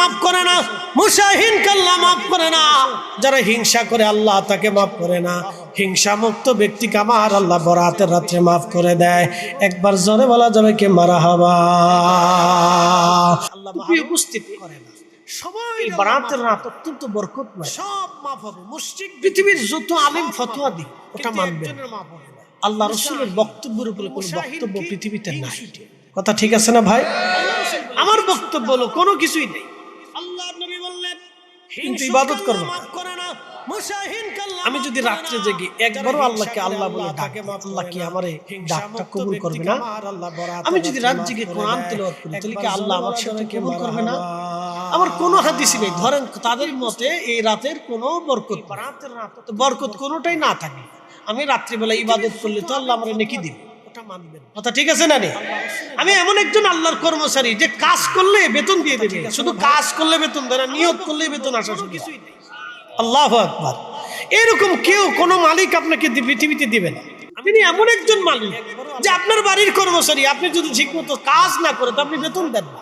মাফ করে না, মুসাহিনকে আল্লাহ মাফ করে না, যারা হিংসা করে আল্লাহ তাকে মাফ করে না। হিংসা মুক্ত ব্যক্তিকে আমার আল্লাহ বরাতের রাত্রে মাফ করে দেয়। একবার জোরে বলা যাবে কি মারহাবা। আল্লাহ উপস্থিত করে না সবাই। বরাতের রাত অত্যন্ত বরকতময়, সব মাফ হবে। মুশরিক পৃথিবীর যত আলেম ফতোয়া দিক ওটা মানবে না। আল্লাহ রাসূলের বক্তব্যের উপরে কোনো বক্তব্য পৃথিবীতে নাই। কথা ঠিক আছে না ভাই? আমার বক্তব্য হলো কোনো কিছুই নেই। আল্লাহর নবী বললেন কিন্তু ইবাদত করব না। আমি যদি রাত্রে জেগে একবারও আল্লাহকে আল্লাহ বলে ডাকে, আল্লাহ কি আমারে ডাকটা কবুল করবে না? আমি যদি রাত জেগে কোরআন তেলাওয়াত করি তাহলে কি আল্লাহ আমার সাথে কবুল করবে না? আমার কোনো হাদিসই নেই। ধরেন তাদের মতে এই রাতের কোনো বরকত, রাতের রাত বরকত কোনোটাই না থাকে, আমি রাত্রিবেলা ইবাদত করলে তো আল্লাহ আমারে নেকি দিবে, ওটা মানবেন। কথা ঠিক আছে না? আমি এমন একজন আল্লাহর কর্মচারী যে কাজ করলে বেতন দিয়ে দেবে, শুধু কাজ করলে বেতন দেয় না, নিয়ত করলে বেতন আসা শুরু। আল্লাহু আকবার। এরকম কেউ কোনো মালিক আপনাকে পৃথিবীতে দিবে না। আপনি এমন একজন মালিক যে আপনার বাড়ির কর্মচারী, আপনি যদি ঠিকমতো কাজ না করে তো আপনি বেতন দেন না।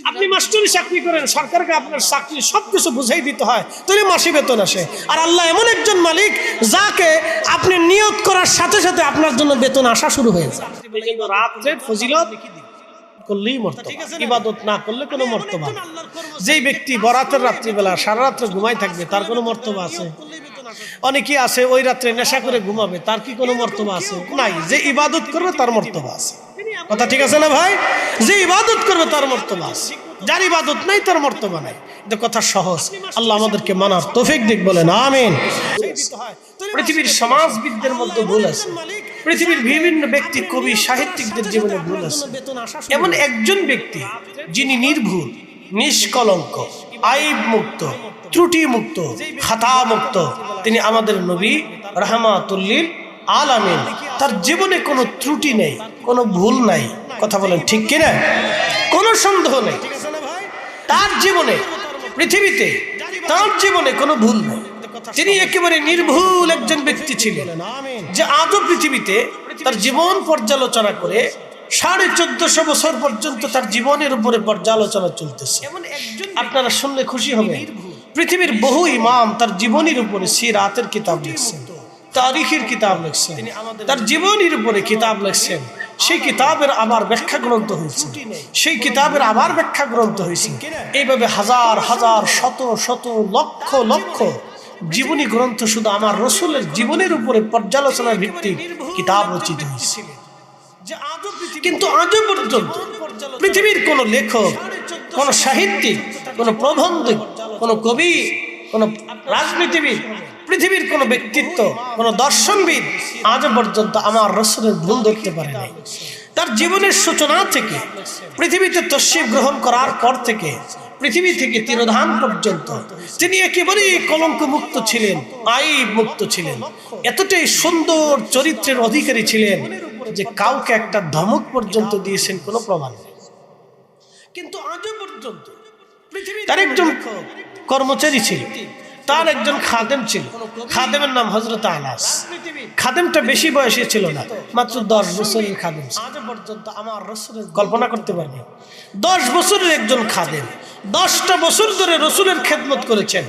আপনি মাস্টারি চাকরি করেন, সরকারকে আপনার চাকরি সবকিছু বুঝাই দিতে হয়, তাহলে মাসে বেতন আসে। আর আল্লাহ এমন একজন মালিক যাকে আপনি নিয়ত করার সাথে সাথে আপনার জন্য বেতন আসা শুরু হয়ে যায়। রাতের ফজিলত করলেই মর্তবা, ইবাদত না করলে কোনো মর্তবা। যেই ব্যক্তি বরাতের রাত্রিবেলা সারা রাত্রে ঘুমাই থাকবে তার কোনো মর্তবা আছে? অনেকেই আছে ওই রাত্রে নেশা করে ঘুমাবে, তার কি কোনো মর্তবা আছে? নাই। যে ইবাদত করবে তার মর্তবা আছে। কথা ঠিক আছে না ভাই? যে ইবাদত করবে তার মর্তবা আছে, যার ইবাদত নাই তার মর্তবা নাই। এটা কথা সহজ। আল্লাহ আমাদেরকে মানার তৌফিক দিক, বলেন আমিন। পৃথিবীর সমাজবিদদের মধ্যে ভুল আছে, পৃথিবীর বিভিন্ন ব্যক্তি কবি সাহিত্যিকদের জীবনে ভুল আছে। এমন একজন ব্যক্তি যিনি নির্ভুল, নিষ্কলঙ্ক, আইব মুক্ত, ত্রুটি মুক্ত, খাতা মুক্ত, তিনি আমাদের নবী রাহমাতুল লিল আলামিন। তার জীবনে কোনো ত্রুটি নেই, কোনো ভুল নাই। কথা বলেন ঠিক কিনা? কোনো সন্দেহ নেই তার জীবনে, পৃথিবীতে তার জীবনে কোনো ভুল নেই। তিনি একেবারে নির্ভুল একজন ব্যক্তি ছিলেন, যে আজও পৃথিবীতে তার জীবন পর্যালোচনা করে 1450 বছর পর্যন্ত তার জীবনের উপরে পর্যালোচনা চলতেছে। আপনারা শুনলে খুশি হবেন, পৃথিবীর বহু ইমাম তার জীবনের উপরে সিরাতের কিতাব লিখছেন, তারিখের কিতাব লিখছেন, তার জীবনের উপরে কিতাব লিখছেন। সেই কিতাবের আবার ব্যাখ্যা গ্রন্থ হয়েছে, সেই কিতাবের আবার ব্যাখ্যা গ্রন্থ হয়েছে। এইভাবে হাজার হাজার, শত শত, লক্ষ লক্ষ জীবনী গ্রন্থ শুধু আমার রসুলের জীবনের উপরে পর্যালোচনার ভিত্তিক কিতাব রচিত হয়েছে। কিন্তু আজও পর্যন্ত পৃথিবীর কোন লেখক, কোন সাহিত্যিক, কোন প্রবন্ধক, কোন কবি, কোন রাজনীতিবিদ, পৃথিবীর কোন ব্যক্তিত্ব, কোন দর্শনবিদ আজও পর্যন্ত আমার রসুলের ভুল ধরতে পারে নাই। তার জীবনের সূচনা থেকে, পৃথিবীতে তশরিফ গ্রহণ করার পর থেকে, পৃথিবী থেকে তিরোধান পর্যন্ত তিনি একেবারেই কলঙ্ক মুক্ত ছিলেন, আইব মুক্ত ছিলেন। এতটাই সুন্দর চরিত্রের অধিকারী ছিলেন যে কাউকে একটা ধমক পর্যন্ত দিয়েছেন কোনো প্রমাণ নেই। কিন্তু আজও পর্যন্ত তার একজন কর্মচারী ছিল, তার একজন খাদেম ছিল, খাদেমের নাম হযরত আনাস। খাদেমটা বেশি বয়সী ছিল না, মাত্র 10 বছরের খাদেম। আজ পর্যন্ত আমার রাসূলের কল্পনা করতে পারবে, 10 বছরের একজন খাদেম 10টা বছর ধরে রাসূলের খেদমত করেছেন।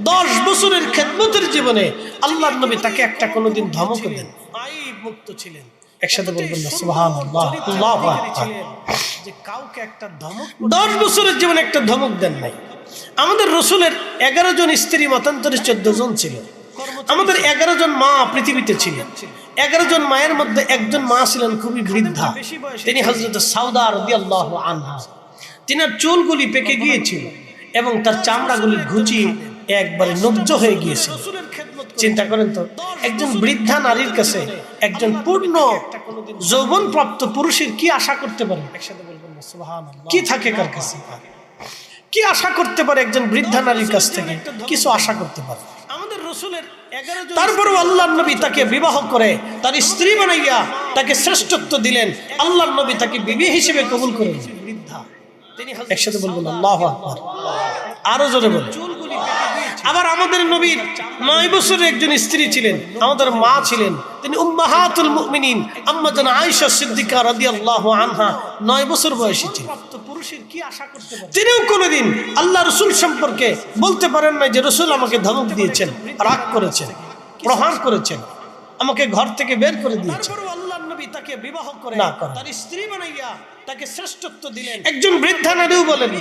10 বছরের খেদমতের জীবনে আল্লাহর নবী তাকে একটা কোনোদিন ধমক দেন, আইব মুক্ত ছিলেন। একসাথে বলবেন না সুবহানাল্লাহ, আল্লাহু আকবার। যে কাউকে একটা ধমক 10 বছরের জীবনে একটা ধমক দেন নাই। আমাদের রসুলের 11 জন স্ত্রী, মতান্তরে 14 জন ছিল। আমাদের 11 জন মা পৃথিবীতে ছিলেন। 11 জন মায়ের মধ্যে একজন মা ছিলেন খুবই বৃদ্ধা, তিনি হযরত সাউদা রাদিয়াল্লাহু আনহা। তিনার চুলগুলি পেকে গিয়েছিল এবং তার চামড়াগুলি ঘুচিয়ে একবারে নগ্ন হয়ে গিয়েছিল। চিন্তা করেন তো, একজন বৃদ্ধা নারীর কাছে একজন পূর্ণ যৌবনপ্রাপ্ত পুরুষের কি আশা করতে পারে? একসাথে বলবেন না সুবহানাল্লাহ। কি থাকে কার কাছে? কি আশা করতে পারে একজন বৃদ্ধা নারীর কাছ থেকে? কিছু আশা করতে পারে। আমাদের রাসূলের 11 জন, তারপর আল্লাহর নবী তাকে বিবাহ করে তার স্ত্রী বানাইয়া তাকে শ্রেষ্ঠত্ব দিলেন। আল্লাহর নবী তাকে বিবি হিসেবে কবুল করেন। বৃদ্ধা তিনি একসাথে বলবেন আল্লাহু আকবার, আরো জোরে বলেন। আবার আমাদের নবীর 9 বছরের একজন স্ত্রী ছিলেন, আমাদের মা ছিলেন, তিনি উম্মাহাতুল মুমিনিন আম্মা জান আয়েশা সিদ্দিকা রাদিয়াল্লাহু আনহা 9 বছর বয়সী ছিলেন। পুরুষের কি আশা করতে পারে? তিনিও কোনোদিন আল্লাহ রাসূল সম্পর্কে বলতে পারেন না যে রাসূল আমাকে ধমক দিয়েছেন, রাগ করেছেন, প্রহার করেছেন, আমাকে ঘর থেকে বের করে দিয়েছেন। তারপর আল্লাহর নবী তাকে বিবাহ করে তার স্ত্রী বানাইয়া তাকে শ্রেষ্ঠত্ব দিলেন। একজন বৃদ্ধা নারীও বলেন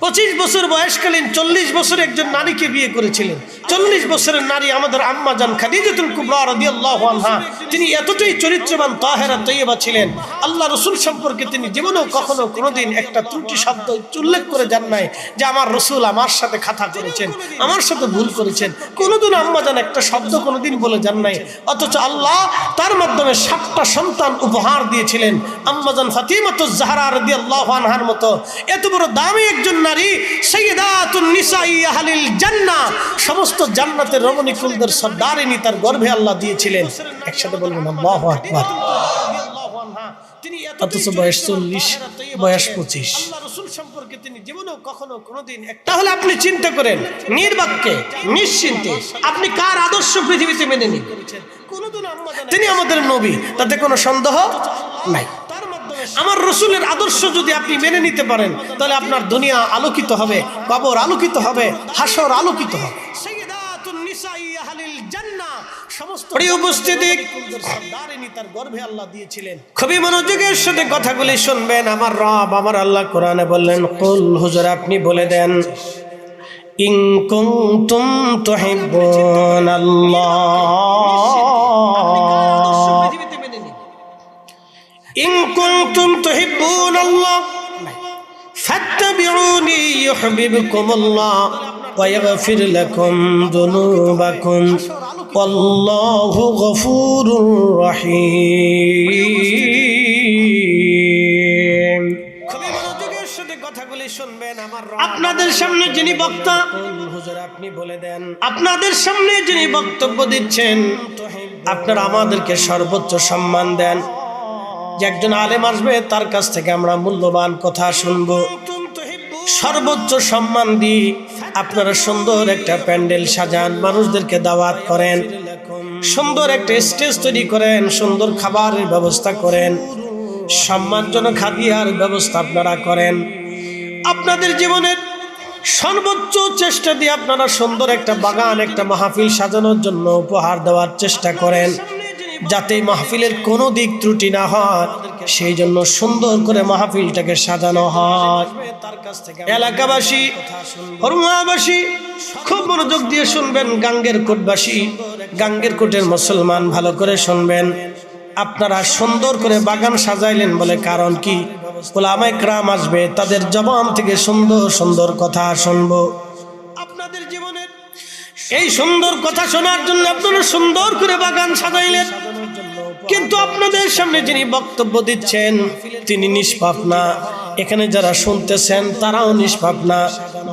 25 বছর বয়সকালীন 40 বছর একজন নারীকে বিয়ে করেছিলেন। 40 বছরের নারী আমাদের আম্মা জান খাদিজাতুল কুবরা রাদিয়াল্লাহু আনহা, তিনি এতটাই চরিত্রবান তাহেরা তৈয়বা ছিলেন। আল্লাহ রাসূল সম্পর্কে তিনি জীবনেও কখনো কোনোদিন একটা ত্রুটি শব্দ উল্লেখ করে যান নাই যে আমার রাসূল আমার সাথে খাতা করেছেন, আমার সাথে ভুল করেছেন। কোনোদিন আম্মা জান একটা শব্দ কোনোদিন বলে যান নাই। অথচ আল্লাহ তার মাধ্যমে 7টা সন্তান উপহার দিয়েছিলেন। আম্মা জান ফাতিমাতুজ জাহরা রাদিয়াল্লাহু আনহার মতো এত বড় দামি একজন নারী, সাইয়্যিদাতুন নিসাই আহলিল জান্নাহ, সমস্ত জান্নাতের রমণীকুলদের সর্দারিনী তার গর্ভে আল্লাহ দিয়েছিলেন। একসাথে বলবেন আল্লাহু আকবার। অথচ বয়স 40, বয়স 25। আল্লাহ রাসূল সম্পর্কে তিনি জীবনেও কখনো কোনোদিন। তাহলে আপনি চিন্তা করেন, নির্বাক্যে নিশ্চিন্তে আপনি কার আদর্শ পৃথিবীতে মেনে নিন? তিনি আমাদের নবী, তাতে কোনো সন্দেহ নাই। আমার রাসূলের আদর্শ যদি আপনি মেনে নিতে পারেন তাহলে আপনার দুনিয়া আলোকিত হবে, কবর আলোকিত হবে, হাসর আলোকিত হবে। সাইয়্যিদাতুন নিসাই আহলিল জান্নাহ, সমস্ত উপস্থিতি সর্দারিনী তার গর্ভে আল্লাহ দিয়েছিলেন। খুবই মনোযোগের সাথে কথাগুলি শুনবেন। আমার রব আমার আল্লাহ কোরআনে বললেন, কুল, হুজুর আপনি বলে দেন, ইন কুনতুম তুহিব্বুনাল্লাহ, ইন কুনতুম তুহিব্বুনাল্লাহ ফাত্তাবিউনি ইউহিব্বুকুমুল্লাহ ওয়া ইয়াগফির লাকুম যুনুবাকুম ওয়াল্লাহু গফুরুর রহিম। খুবই মনোযোগের সাথে কথাগুলি শুনবেন। আপনাদের সামনে যিনি বক্তা, হুজুর আপনি বলে দেন, আপনাদের সামনে যিনি বক্তব্য দিচ্ছেন, আপনারা আমাদেরকে সর্বোচ্চ সম্মান দেন। যে একজন আলেম আসবে তার কাছ থেকে আমরা মূল্যবান কথা শুনবো, সর্বোচ্চ সম্মান দিই। আপনারা সুন্দর একটা প্যান্ডেল সাজান, মানুষদেরকে দাওয়াত করেন, সুন্দর একটা স্টেজ তৈরি করেন, সুন্দর খাবারের ব্যবস্থা করেন, সম্মানজনক হাদিয়ার ব্যবস্থা আপনারা করেন। আপনাদের জীবনের সর্বোচ্চ চেষ্টা দিয়ে আপনারা সুন্দর একটা বাগান, একটা মাহফিল সাজানোর জন্য উপহার দেওয়ার চেষ্টা করেন, যাতে মাহফিলের কোনো দিক ত্রুটি না হয়, সেই জন্য সুন্দর করে মাহফিলটাকে সাজানো হয়। এলাকাবাসী, হরুয়াবাসী খুব মনোযোগ দিয়ে শুনবেন। গাঙ্গের কোটবাসী, গাঙ্গের কোটের মুসলমান ভালো করে শুনবেন। আপনারা সুন্দর করে বাগান সাজাইলেন বলে কারণ কি? উলামায়ে কেরাম আসবে, তাদের জবান থেকে সুন্দর সুন্দর কথা শুনবো। আপনাদের জীবনের এই সুন্দর কথা শোনার জন্য আপনারা সুন্দর করে বাগান সাজাইলেন, কিন্তু আপনাদের সামনে যিনি বক্তব্য দিচ্ছেন তিনি নিষ্পাপ না। এখানে যারা শুনতেছেন তারাও নিষ্পাপ না,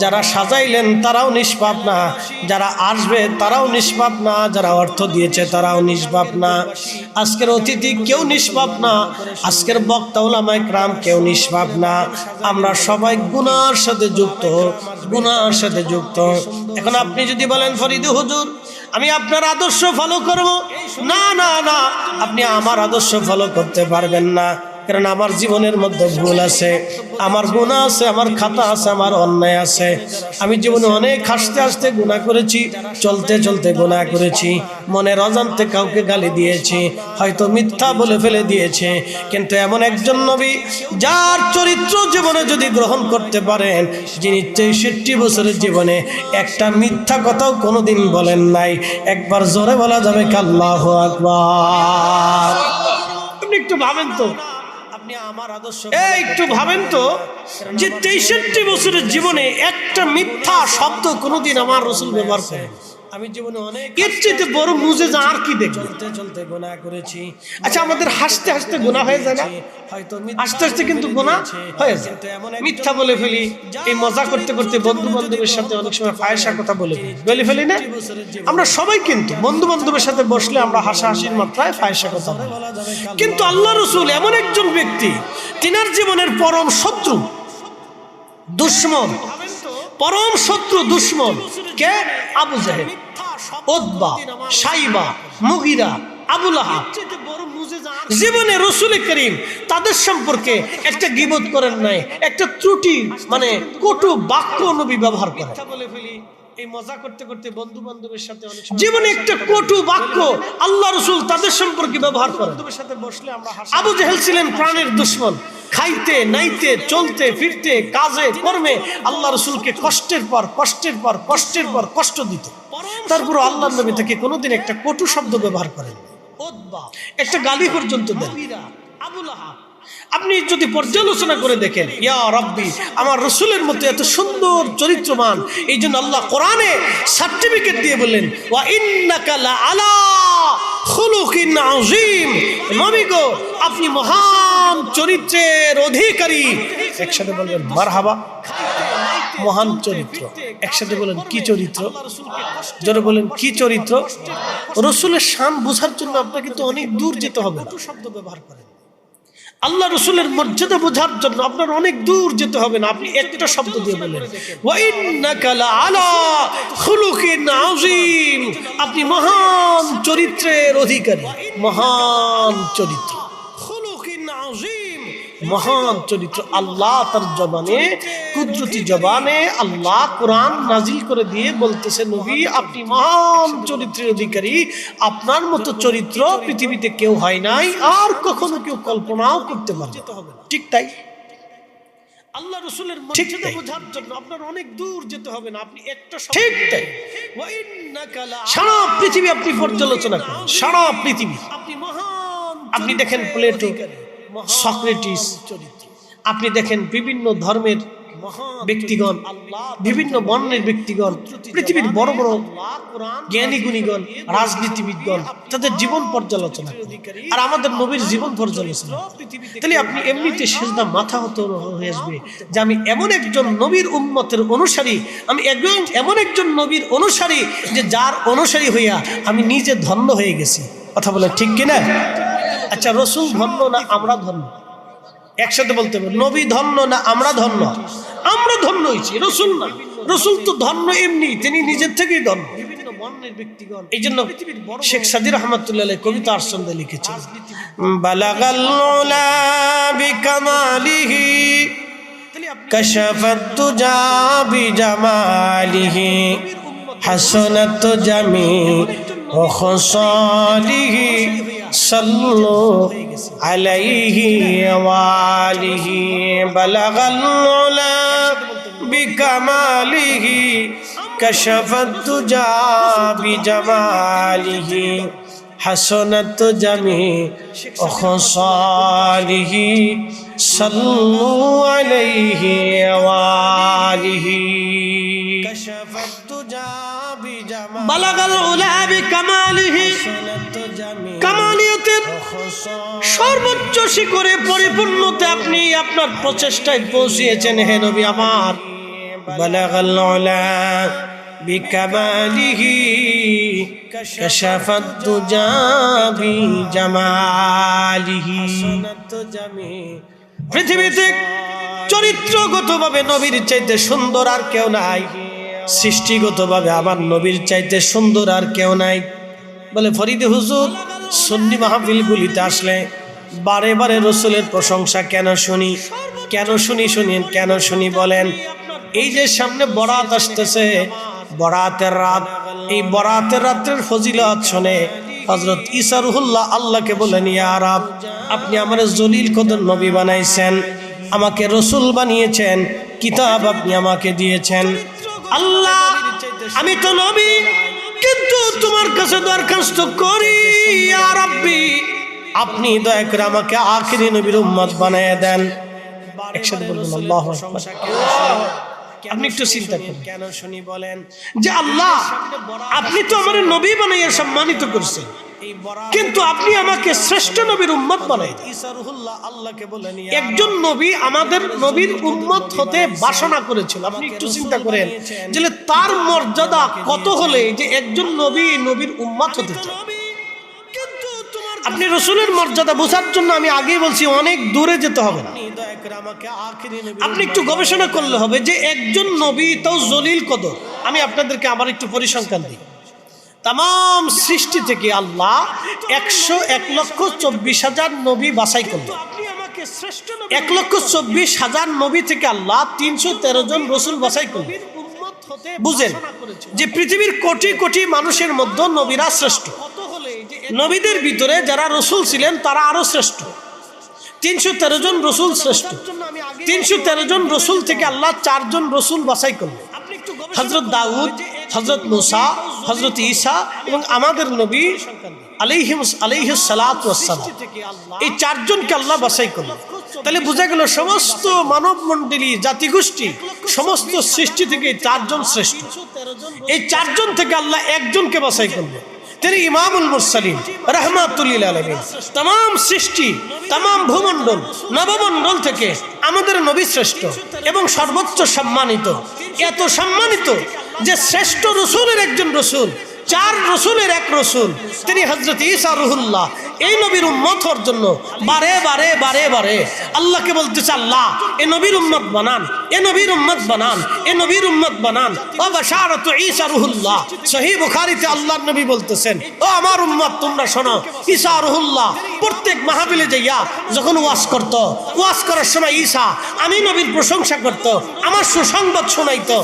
যারা সাজাইলেন তারাও নিষ্পাপ না, যারা আসবে তারাও নিষ্পাপ না, যারা অর্থ দিয়েছে তারাও নিষ্পাপ না। আজকের অতিথি কেউ নিষ্পাপ না, আজকের বক্তা উলামায়ে কেরাম কেউ নিষ্পাপ না। আমরা সবাই গুনার সাথে যুক্ত, গুনার সাথে যুক্ত। এখন আপনি যদি বলেন ফরিদ হুজুর আমি আপনার আদর্শ ফলো করব, না না না, আপনি আমার আদর্শ ফলো করতে পারবেন না। কারণ আমার জীবনের মধ্যে ভুল আছে, আমার গুনাহ আছে, আমার খাতা আছে, আমার অন্যায় আছে। আমি জীবনে অনেক হাসতে হাসতে গুনাহ করেছি, চলতে চলতে গুনাহ করেছি, মনের অজান্তে কাউকে গালি দিয়েছি, হয়তো মিথ্যা বলে ফেলে দিয়েছে। কিন্তু এমন একজন নবী যার চরিত্র জীবনে যদি গ্রহণ করতে পারেন, যিনি 63 বছরের জীবনে একটা মিথ্যা কথাও কোনোদিন বলেন নাই। একবার জোরে বলা যাবে আল্লাহু আকবার। আপনি একটু ভাবেন তো, একটু ভাবেন তো যে 63 বছরের জীবনে একটা মিথ্যা শব্দ কোনোদিন আমার রাসূল ব্যবহার করেন। আমি জীবনে অনেক এর চেয়ে বড় মুজিজা আর কি দেখব? চলতে চলতে গুনাহ করেছি। আচ্ছা আমাদের হাসতে হাসতে গুনাহ হয়ে যায় না? হয়তো হাসতে হাসতে কিন্তু গুনাহ হয়ে যায়। মিথ্যা বলে ফেলি, এই মজা করতে করতে বন্ধু বান্ধবের সাথে অনেক সময় ফাহিশা কথা বলে ফেলি না? আমরা সবাই কিন্তু বন্ধু বান্ধবের সাথে বসলে আমরা হাসাহাসির মাত্রায় ফাহিশা কথা বলি। কিন্তু আল্লাহ রাসূল এমন একজন ব্যক্তি, তিনার জীবনের পরম শত্রু, দুশমন, পরম শত্রু দুশমন কে? আবু জাহেল, উতবা, শাইবা, মুগিরা, আবু লাহাব। জীবনে রাসূল করিম তাদের সম্পর্কে একটা গীবত করেন নাই, একটা ত্রুটি মানে কটু বাক্য নবী ব্যবহার করেন। বলে ফেলি এই মজা করতে করতে বন্ধু বান্ধবের সাথে অনেক জীবনে একটা কটু বাক্য আল্লাহ রাসূল তাদের সম্পর্কে ব্যবহার করেন। বন্ধুদের সাথে বসলে আমরা আবু জেহেল ছিলেন প্রাণের দুশমন, খাইতে নাইতে চলতে ফিরতে কাজে কর্মে আল্লাহ রাসূলকে কষ্টের পর কষ্টের পর কষ্টের পর কষ্ট দিত। তারপর আল্লাহর নবী থেকে কোনোদিন একটা কটু শব্দ ব্যবহার করেন, একটা গালি পর্যন্ত দেন। আবু লাহাব আপনি যদি পর্যালোচনা করে দেখেন, ইয়া রাব্বি আমার রাসূলের মতো এত সুন্দর চরিত্রবান, এই জন্য আল্লাহ কোরআনে সার্টিফিকেট দিয়ে বললেন ওয়া ইন্নাকা লা আলা খুলুকিন আযীম, নবী গো আপনি মহান চরিত্রের অধিকারী। একসাথে বলবেন মারহাবা। মহান চরিত্র, একসাথে বলেন কি চরিত্র, জোরে বলেন কি চরিত্র। রাসূলের শান বোঝার জন্য আপনাকে তো অনেক দূর যেতে হবে, শব্দ ব্যবহার করেন। আল্লাহ রাসূলের মর্যাদা বোঝার জন্য আপনার অনেক দূর যেতে হবে না, আপনি একটা শব্দ দিয়ে বলেন ওয়া ইন্নাকা লা আলা খুলুকিন আযীম, আপনি মহান চরিত্রের অধিকারী। মহান চরিত্র, খুলুকিন আযীম, মহান চরিত্র। আল্লাহ তার জবানে কুদরতি জবানে আল্লাহ কোরআন নাজিল করে দিয়ে বলতেছে নবী আপনি মহান চরিত্রের অধিকারী, আপনার মতো চরিত্র পৃথিবীতে কেউ হয় নাই, আর কখনো কেউ কল্পনাও করতে পারবে না। ঠিক তাই আল্লাহ রাসূলের মর্যাদা বোঝার জন্য আপনার অনেক দূর যেতে হবে না, আপনি একটা ঠিক তাই সারা পৃথিবী আপনি পর্যালোচনা করেন, সারা পৃথিবী আপনি মহান, আপনি দেখেন প্লেটো, সক্রেটিস, আপনি দেখেন বিভিন্ন ধর্মের ব্যক্তিগণ, বিভিন্ন বর্ণের ব্যক্তিগণ, পৃথিবীর বড় বড় জ্ঞানী গুণীগণ, রাজনীতিবিদগণ, তাদের জীবন পর্যালোচনা আর আমাদের নবীর জীবন পর্যালোচনা। তাহলে আপনি এমনিতে সিজদা মাথা হতে হয়ে আসবে যে আমি এমন একজন নবীর উম্মতের অনুসারী, আমি এমন একজন নবীর অনুসারী যে যার অনুসারী হইয়া আমি নিজে ধন্য হয়ে গেছি। কথা বলে ঠিক কিনা? আচ্ছা রাসূল ধন্য না আমরা ধন্য? একসাথে বলতে হবে নবী ধন্য না আমরা ধন্য? আমরা ধন্য হয়েছি, রাসূল না। রাসূল তো ধন্য এমনি, তিনি নিজের থেকেই ধন্য। বিভিন্ন বর্ণের ব্যক্তিগণ, এই জন্য শেখ সাদী রাহমাতুল্লাহ আলাইহি কবিতা আরসন্দে লিখেছেন বালাগাল উলা বিকামালিহি কাশাফাত তুজা বিজামালিহি হাসানাত জামি ওয়া খাসালিহি সাল্লু আলাইহি ওয়া আলিহি বালাগাল উলা বিকামালিহি কাশাফাত তুজা বিজামালিহি হাসানাত জামি ওয়া খাসালিহি সাল্লু আলাইহি ওয়া আলিহি কাশাফাত তুজা বিজামালিহি বালাগাল উলা বিকামালিহি, কামালিয়াতের সর্বোচ্চ শিখরে পরিপূর্ণতে আপনি আপনার প্রচেষ্টায় পৌঁছিয়েছেন হে নবী আমার। বালাগাল উলা বিকামালিহি কাশাফাত তুজা বিজামালিহি। পৃথিবীতে চরিত্রগতভাবে নবীর চাইতে সুন্দর আর কেউ নাই, সৃষ্টিগতভাবে আমার নবীর চাইতে সুন্দর আর কেউ নাই। বলে ফরিদে হুজুর সুন্নি মাহফিলগুলিতে আসলে বারে বারে রাসূলের প্রশংসা কেন শুনি, কেন শুনি শুনিন কেন শুনি বলেন? এই যে সামনে বরাত আসতেছে, বরাতের রাত, এই বরাতের রাতের ফজিলত শুনে হযরত ঈসা রুহুল্লাহ আল্লাহকে বলেন ইয়া রাব আপনি আমারে জলিল কদর নবী বানাইছেন, আমাকে রাসূল বানিয়েছেন, কিতাব আপনি আমাকে দিয়েছেন। আল্লাহ আমি তো নবী, কিন্তু তোমার কাছে দরখাস্ত করি ইয়া রাব্বি আপনি দয়া করে আমাকে আখিরি নবীর উম্মত বানায়া দেন। একসাথে বলুন আল্লাহু আকবার। আপনি একটু চিন্তা করেন কেন শুনি বলেন যে আল্লাহ আপনি তো আমার নবী বানাইয়া সম্মানিত করছেন, কিন্তু আপনি আমাকে শ্রেষ্ঠ নবীর উম্মত বানাই দেন। ঈসা রুহুল্লাহ আল্লাহকে বলেন একজন নবী আমাদের নবীর উম্মত হতে বাসনা করেছিল। আপনি একটু চিন্তা করেন যে তার মর্যাদা কত হলে যে একজন নবী নবীর উম্মত হতে চায়। আপনি রাসূলের মর্যাদা বোঝার জন্য আমি আগেই বলছি অনেক দূরে যেতে হবে না, আপনি একটু গবেষণা করলে হবে যে একজন নবী তাও জলিল কদর। আমি আপনাদেরকে আবার একটু পরিসংখ্যান দিই। তাম সৃষ্টি থেকে আল্লাহ 101,24,000 নবী বাছাই করলেন। 1,24,000 নবী থেকে আল্লাহ 313 জন রসুল বাছাই করলেন। বুঝেন যে পৃথিবীর কোটি কোটি মানুষের মধ্যে নবীরা শ্রেষ্ঠ। নবীদের ভিতরে যারা রসুল ছিলেন তারা আরো শ্রেষ্ঠ। 313 জন রসুল শ্রেষ্ঠ। 313 জন রসুল থেকে আল্লাহ 4 জন রসুল বাছাই করলেন। হযরত দাউদ, হযরত মুসা, হযরত ঈসা এবং আমাদের নবী আলাইহিস সালাতু ওয়াস সালাম, এই 4 জনকে আল্লাহ বাছাই করলেন। তাহলে বোঝা গেল সমস্ত মানব মণ্ডলী জাতিগোষ্ঠী সমস্ত সৃষ্টি থেকে 4 জন শ্রেষ্ঠ। এই 4 জন থেকে আল্লাহ একজনকে বাছাই করলেন, তিনি ইমামুল মুরসালিন রাহমাতুল লিল আলামিন। तमाम সৃষ্টি तमाम ভূমণ্ডল নবমণ্ডল থেকে আমাদের নবী শ্রেষ্ঠ এবং সর্বোচ্চ সম্মানিত। এত সম্মানিত যে শ্রেষ্ঠ রসুলের একজন রসুল, 4 রসুলের এক রসুল, তিনি হযরত ঈসা রুহুল্লাহ। এই নবীর উম্মত হওয়ার জন্য বারে বারে বারে বারে আল্লাহকে বলতেছে, আল্লাহ এ নবীর উম্মত বানান, এ নবীর উম্মত বানান, এ নবীর উম্মত বানান। ও বাশারাতু ঈসা রুহুল্লাহ, সহিহ বুখারীতে আল্লাহর নবী বলতেছেন, ও আমার উম্মত তোমরা শোনো, ঈসা রুহুল্লাহ প্রত্যেক মাহফিলে যাইয়া যখন ওয়াজ করত, ওয়াজ করার সময় ঈসা আমি নবীর প্রশংসা করত, আমার সুসংবাদ শোনাইতো।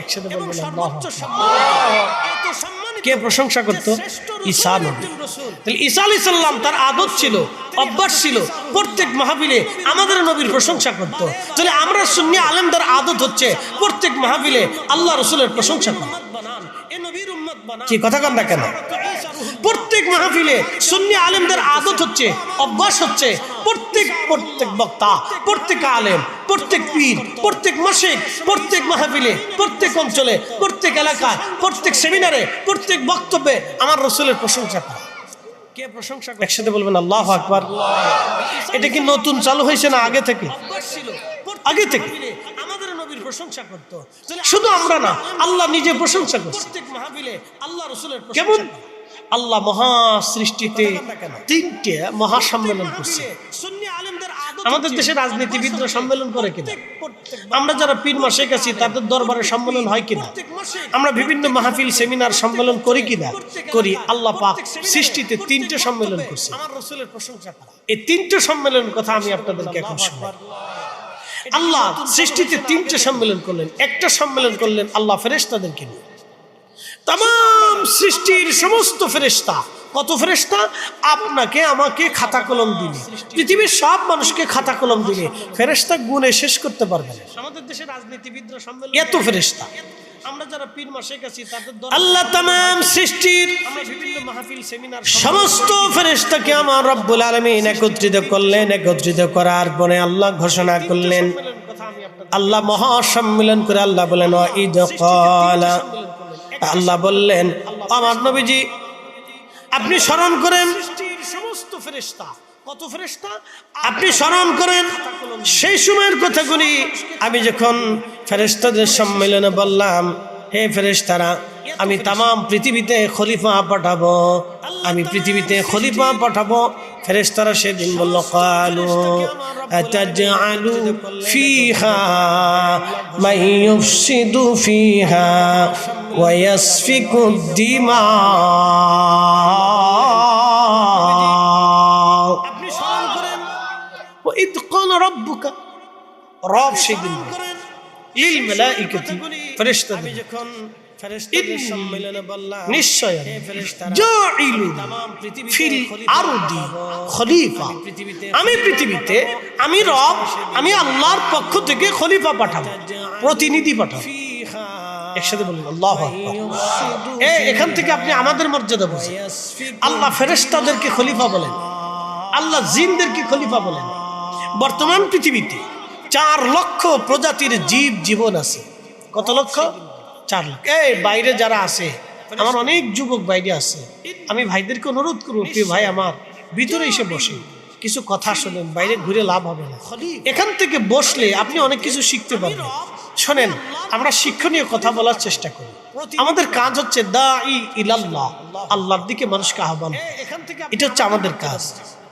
একসাথে বলবেন আল্লাহ। কে প্রশংসা করতো? ঈসা নবী। তাহলে ঈসা আলাইহিস সালাম তার আদত ছিল, অভ্যাস ছিল, প্রত্যেক মাহফিলে আমাদের নবীর প্রশংসা করত। তাহলে আমরা সুন্নি আলেমদের আদত হচ্ছে প্রত্যেক মাহফিলে আল্লাহ রাসূলের প্রশংসা করা। কি কথা কন না কেন? প্রত্যেক মাহফিলে সুন্নি আলেমদের আদত হচ্ছে, অভ্যাস হচ্ছে প্রত্যেক বক্তা, প্রত্যেক আলেম, প্রত্যেক পীর, প্রত্যেক মাসিক, প্রত্যেক মাহফিলে, প্রত্যেক অঞ্চলে, প্রত্যেক এলাকায়, প্রত্যেক সেমিনারে, প্রত্যেক বক্তব্যে আমার রাসূলের প্রশংসা করা। কে প্রশংসা করে? একসাথে বলবেন আল্লাহু আকবার। এটা কি নতুন চালু হয়েছে না আগে থেকে? আগে থেকে আমাদের নবীর প্রশংসা করত। শুধু আমরা না, আল্লাহ নিজে প্রশংসা করত প্রত্যেক মাহফিলে আল্লাহ রাসূলের প্রশংসা। কেমন? আল্লাহ মহা সৃষ্টিতে 3টে মহা সম্মেলন করছে। আমাদের দেশে রাজনীতিবিদরা সম্মেলন করে কিনা? আমরা যারা পীর মাসিক আছি তাদের দরবারে সম্মেলন হয় কিনা? আমরা বিভিন্ন মাহফিল সেমিনার সম্মেলন করি কিনা? করি। আল্লাহ পাক সৃষ্টিতে 3টে সম্মেলন করছে আমার রাসূলের প্রশংসা করা। এই 3টে সম্মেলনের কথা আমি আপনাদেরকে এখন শোনাই। আল্লাহ সৃষ্টিতে 3টে সম্মেলন করলেন। একটা সম্মেলন করলেন আল্লাহ ফেরেশতাদেরকে নিয়ে। तमाम সৃষ্টির সমস্ত ফেরেশতা, কত ফেরেশতা? আপনাকে আমাকে খাতা কলম দিলে, পৃথিবীর সব মানুষকে খাতা কলম দিলে ফেরেশতা গুণে শেষ করতে পারবে না। আমাদের দেশের রাজনীতিবিদরা সম্মেলন এত ফেরেশতা। আমরা যারা পীর মাসিক আছি তাদের আল্লাহ तमाम সৃষ্টির আমরা বিভিন্ন মাহফিল সেমিনার সমস্ত ফেরেশতাকে আমার রব্বুল আলামিন একত্রিত করলেন। একত্রিত করার পরে আল্লাহ ঘোষণা করলেন, আল্লাহ মহা সম্মেলন করে আল্লাহ বলেন, ওয়াইদ ক্বালা, আল্লাহ বললেন, আমার নবীজি আপনি স্মরণ করেন সমস্ত ফেরেশতা, কত ফেরেশতা আপনি স্মরণ করেন সেই সময়ের কথাগুলি। আমি যখন ফেরেশতাদের সম্মেলনে বললাম, হে ফেরেশতারা, আমি तमाम পৃথিবীতে খলিফা পাঠাবো, আমি পৃথিবীতে খলিফা পাঠাবো। ফেরেশতারা সেদিন বলল, ক্বালু আতাজআলু ফিহা মান ইউফসিদু ফিহা ওয়া ইয়াসফিকু দিমা। আপনি স্মরণ করেন, ওয়াইদ ক্বালা রাব্বুকা, রব সেদিন লিল মালাইকাতি, ফেরেশতাদের যখন ফেরেশতাদের সম্মেলনে বললাম, নিশ্চয় জাইলু ফিল আরদি খলিফা, আমি পৃথিবীতে, আমি রব, আমি আল্লাহর পক্ষ থেকে খলিফা পাঠাবো, প্রতিনিধি পাঠাবো। একসাথে বলুন আল্লাহু আকবার। এখান থেকে আপনি আমাদের মর্যাদা বুঝেন। আল্লাহ ফেরেশতাদেরকে খলিফা বলেন, আল্লাহ জিনদেরকে খলিফা বলেন। বর্তমান পৃথিবীতে 4 লক্ষ প্রজাতির জীব জীবন আছে। কত লক্ষ? 4 লক্ষ। এই বাইরে যারা আছে, আমার অনেক যুবক বাইরে আছে, আমি ভাইদেরকে অনুরোধ করব, প্রিয় ভাই আমার, ভিতরে এসে বসে কিছু কথা শোনেন, বাইরে ঘুরে লাভ হবে না। এখান থেকে বসলে আপনি অনেক কিছু শিখতে পারবেন। শোনেন, আমরা শিক্ষণীয় কথা বলার চেষ্টা করি। আমাদের কাজ হচ্ছে দাঈ ইলাল্লাহ, আল্লাহর দিকে মানুষকে আহ্বান। এটা হচ্ছে আমাদের কাজ।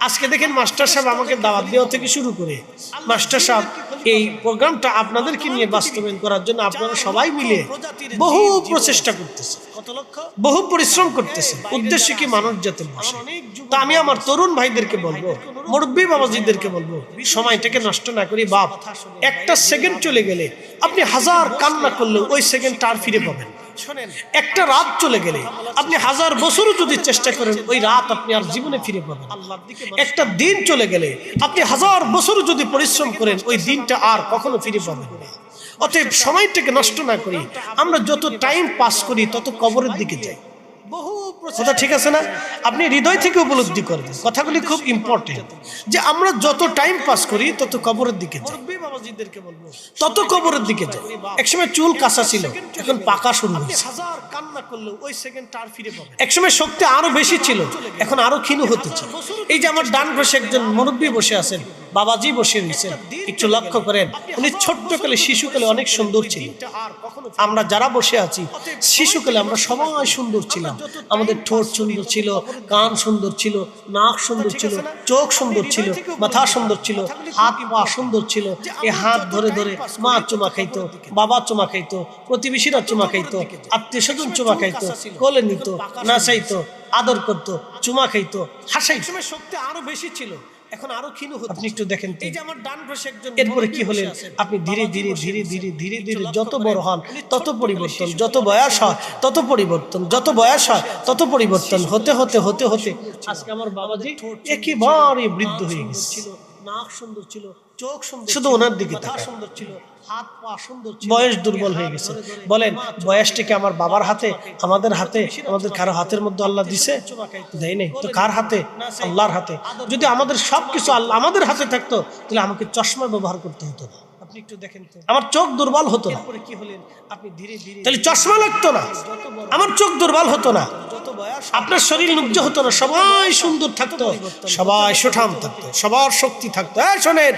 আজকে দেখেন মাস্টার সাহেব আমাকে দাওয়াত দেওয়া থেকে শুরু করে, মাস্টার সাহেব এই প্রোগ্রামটা আপনাদেরকে নিয়ে বাস্তবায়ন করার জন্য আপনারা সবাই মিলে বহু প্রচেষ্টা করতেছে, বহু পরিশ্রম করতেছে। উদ্দেশ্য কি? মানুষ জাতির ভাষা। তা আমি আমার তরুণ ভাইদেরকে বলবো, মুরব্বী বাবাজিদেরকে বলবো, সময়টাকে নষ্ট না করি। বাপ, একটা সেকেন্ড চলে গেলে আপনি হাজার কান্না করলেও ওই সেকেন্ডটা আর ফিরে পাবেন। একটা রাত চলে গেলে আপনি হাজার বছরও যদি চেষ্টা করেন ওই রাত আপনি আর জীবনে ফিরে পাবেন। একটা দিন চলে গেলে আপনি হাজার বছরও যদি পরিশ্রম করেন ওই দিনটা আর কখনো ফিরে পাবেন না। অতএব সময়টাকে নষ্ট না করি। আমরা যত টাইম পাস করি তত কবরের দিকে যাই। কথা ঠিক আছে না? আপনি হৃদয় থেকে উপলব্ধি করবেন, কথাগুলি খুব ইম্পর্টেন্ট, যে আমরা যত টাইম পাস করি তত কবরের দিকে যাই, তত কবরের দিকে যাই। একসময় চুল কাঁচা ছিল, এখন পাকা শুরু হয়েছে। একসময় শক্তি আরো বেশি ছিল, এখন আরো ক্ষীণ হতেছে। এই যে আমার ডান পাশে একজন মুরব্বী বসে আছেন, বাবাজি বসে রয়েছেন, একটু লক্ষ্য করেন, উনি ছোট্টকালে শিশুকালে অনেক সুন্দর ছিল। আমরা যারা বসে আছি শিশুকালে আমরা সবাই সুন্দর ছিলাম। আমাদের ঠোঁট সুন্দর ছিল, কান সুন্দর ছিল, নাক সুন্দর ছিল, চোখ সুন্দর ছিল, মাথা সুন্দর ছিল, হাত পা সুন্দর ছিল। এই হাত ধরে ধরে মা চুমা খাইতো, বাবা চুমা খাইতো, প্রতিবেশীরা চুমা খাইতো, আত্মীয় স্বজন চুমা খাইতো, কোলে নিত, নাচাইতো, আদর করতো, চুমা খাইতো, হাসাইতো। শক্তি আরো বেশি ছিল, এখন আরো ক্ষীণ হচ্ছে। আপনি একটু দেখেন, এই যে আমার ডান পাশে একজন, এরপরে কি হলেন আপনি? ধীরে ধীরে ধীরে ধীরে ধীরে ধীরে যত বড় হন তত পরিবর্তন, যত বয়স হয় তত পরিবর্তন, যত বয়স হয় তত পরিবর্তন হতে হতে হতে হতে আজকে আমার বাবাজি একেবারে বৃদ্ধ হয়ে গেছে। নাক সুন্দর ছিল, চোখ সুন্দর, শুধু ওনার দিকে সুন্দর ছিল, হাত পা সুন্দর ছিল, বয়স দুর্বল হয়ে গেছে। বলেন, বয়সটাকে আমার বাবার হাতে, আমাদের হাতে, আমাদের কারো হাতের মধ্যে আল্লাহ দিছে? দেয় নাই তো। কার হাতে? আল্লাহর হাতে। যদি আমাদের সবকিছু আল্লাহ আমাদের হাতে থাকতো তাহলে আমাকে চশমা ব্যবহার করতে হতো না, আমার চোখ দুর্বল হতো না, তাহলে চশমা লাগতো না, আমার চোখ দুর্বল হতো না, আপনার শরীর নুজ্জ হতো না, সবাই সুন্দর থাকতো, সবাই সুঠাম থাকতো, সবার শক্তি থাকতো। শোনেন,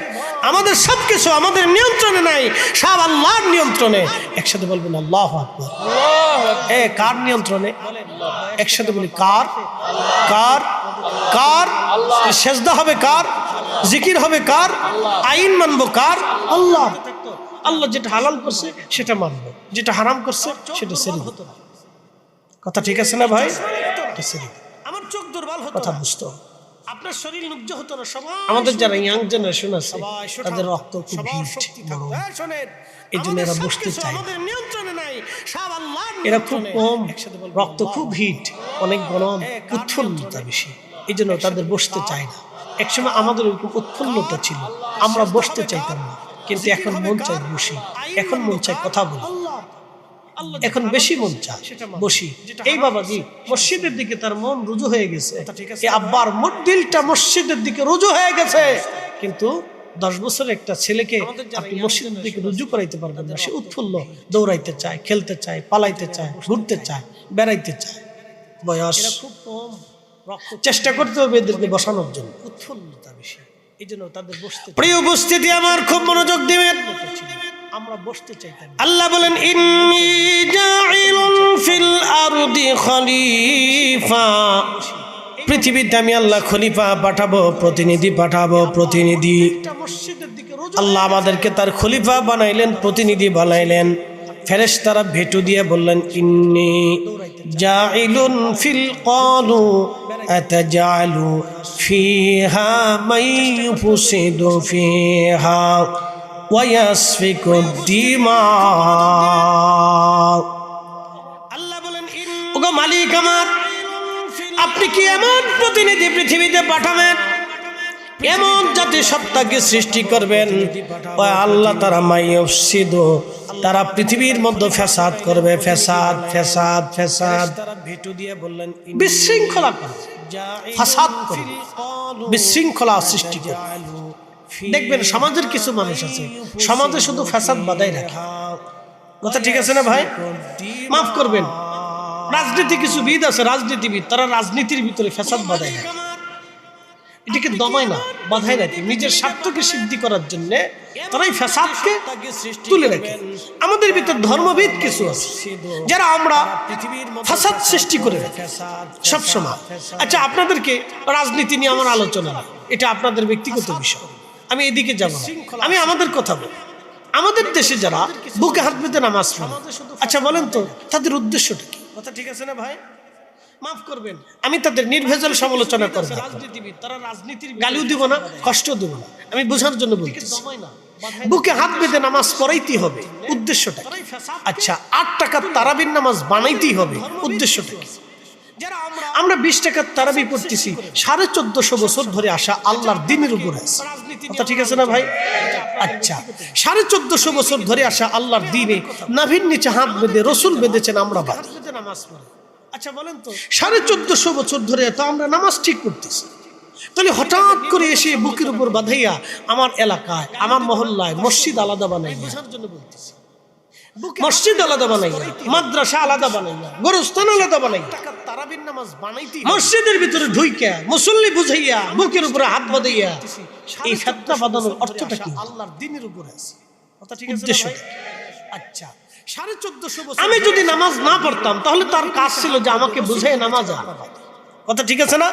আমাদের সবকিছু আমাদের নিয়ন্ত্রণে নাই, সব আল্লাহর নিয়ন্ত্রণে। একসাথে বলবেন আল্লাহু আকবার। কার নিয়ন্ত্রণে? একসাথে বলি কার? কার? কার? সেজদা হবে কার? জিকির হবে কার? আইন মানবো কার? আল্লাহ। আল্লাহ যেটা হালাল করছে সেটা মানবো, যেটা হারাম করছে সেটা ছেড়ে দিতে। কথা ঠিক আছে না ভাই? আমার চোখ দুর্বল হতো, কথা বুঝতো, আপনার শরীর নুজ্জ হতো না। সবাই আমাদের যারা ইয়াং জেনারেশন আছে তাদের রক্ত খুব হিট, এই জন্য এরা বসতে চায়, এরা খুব কম, রক্ত খুব হিট, অনেক গরম, উৎফুল্লতা বেশি, এই জন্য তাদের বসতে চায় না। একসময় আমাদের ওরকম উৎফুল্লতা ছিল, আমরা বসতে চাইতাম না, কিন্তু এখন মন চায় বসি, এখন মন চায় কথা বলি, এখন বেশি মন চায় বসি। এই বাবাজি মসজিদের দিকে তার মন রুজু হয়ে গেছে, এই আব্বার দিলটা মসজিদের দিকে রুজু হয়ে গেছে, কিন্তু 10 বছরের একটা ছেলেকে আপনি মসজিদের দিকে রুজু করাইতে পারবেন না। সে উৎফুল্ল, দৌড়াইতে চায়, খেলতে চায়, পালাইতে চায়, ঘুরতে চায়, বেড়াইতে চায়। বয়স খুব কম, চেষ্টা করতে হবে এদেরকে বসানোর জন্য, উৎফুল্লতা বেশি, এই জন্য তাদের বসতে। প্রিয় উপস্থিতি আমার, খুব মনোযোগ দিবেন, আমরা বসতে চাইতাম। আল্লাহ বলেন, ইন্নী জাইলুন ফিল আরদি খলিফা, পৃথিবীতে আমি আল্লাহ খলিফা পাঠাবো, প্রতিনিধি পাঠাবো, প্রতিনিধি। আল্লাহ আমাদেরকে তার খলিফা বানাইলেন, প্রতিনিধি বানাইলেন। ফেরেশতারা ভেটু দিয়ে বললেন, ইন্নী জাইলুন ফিল, ক্বালু আতাজালু ফিহা মাইয়ুফসিদু ফিহা ওয়া ইয়াসফিকু দিমা। আল্লাহ বলেন, ওগো মালিক আমার, আপনি কি এমন প্রতিনিধি পৃথিবীতে পাঠাবেন, এমন জাতি সত্তাকে সৃষ্টি করবেন, আল্লাহ তারা মাইয়ুফসিদু, তারা পৃথিবীর মধ্যে ফ্যাসাদ করবে, ফ্যাসাদ ফ্যাসাদ ফ্যাসাদ। ভেটু দিয়ে বললেন, বিশৃঙ্খলা করবে, ফাসাদ করবে, বিশৃঙ্খলা সৃষ্টি করবে। দেখবেন সমাজের কিছু মানুষ আছে, সমাজে শুধু ফ্যাসাদ বাধাই রাখে। কথা ঠিক আছে না ভাই? মাফ করবেন, রাজনীতি কিছু বিদ আছে, রাজনীতিবিদ, তারা রাজনীতির ভিতরে ফ্যাসাদ বাধাই রাখে। এটাকে দমায় না, বাধাই রাখে, নিজের স্বার্থকে সিদ্ধি করার জন্য তারাই ফ্যাসাদকে তুলে রাখে। আমাদের ভিতর ধর্মবিদ কিছু আছে যারা আমরা ফ্যাসাদ সৃষ্টি করে রাখি সবসময়। আচ্ছা, আপনাদেরকে রাজনীতি নিয়ে আমার আলোচনা, এটা আপনাদের ব্যক্তিগত বিষয়, আমি এদিকে যাব, আমি আমাদের কথা বলি। আমাদের দেশে যারা বুকে হাত বেঁধে নামাজ পড়ে, আচ্ছা বলেন তো তাদের উদ্দেশ্যটা কি? কথা ঠিক আছে না ভাই? মাফ করবেন, আমি তাদের নির্ভেজাল সমালোচনা করব, রাজনীতিবিদ, তারা রাজনীতির গালিও দিব না, কষ্ট দেব না, আমি বোঝার জন্য বলতেছি। বুকে হাত বেঁধে নামাজ পড়াইতেই হবে, উদ্দেশ্যটা কি? আচ্ছা 8 টাকার তারাবির নামাজ বানাইতেই হবে, উদ্দেশ্যটা কি? আমরা 20 টাকার তারাবি পড়তেছি 1450 বছর ধরে আসা আল্লাহর দ্বীনের উপরে আছে, কথা ঠিক আছে না ভাই? আচ্ছা 1450 বছর ধরে আসা আল্লাহর দ্বীনে নাভির নিচে হাত বেঁধে রসুল বেঁধেছেন, আমরা বাদ। আচ্ছা বলেন তো 1450 বছর ধরে তো আমরা নামাজ ঠিক করতেছি, তাহলে হঠাৎ করে এসে বুকের উপর বাঁধাইয়া আমার এলাকায়, আমার মহল্লায় মসজিদ আলাদা বানাই, বোঝার জন্য বলতেছি, মসজিদ আলাদা বানাইয়া, মাদ্রাসা আলাদা বানাইয়া, গোরস্থান আলাদা বানাইয়া, তারাবির নামাজ বানাইতে মসজিদের ভিতরে ঢুইকা মুসল্লি বুঝাইয়া বুকের উপরে হাত বাঁধাইয়া, এই ফিতনা বাঁধানোর অর্থটা কি? আল্লাহর দ্বীনের উপরে আছে, কথা ঠিক আছে না? আচ্ছা 1450 বছর আমি যদি নামাজ না পড়তাম তাহলে তার কাজ ছিল যে আমাকে বুঝাইয়া নামাজ আনা, কথা ঠিক আছে না?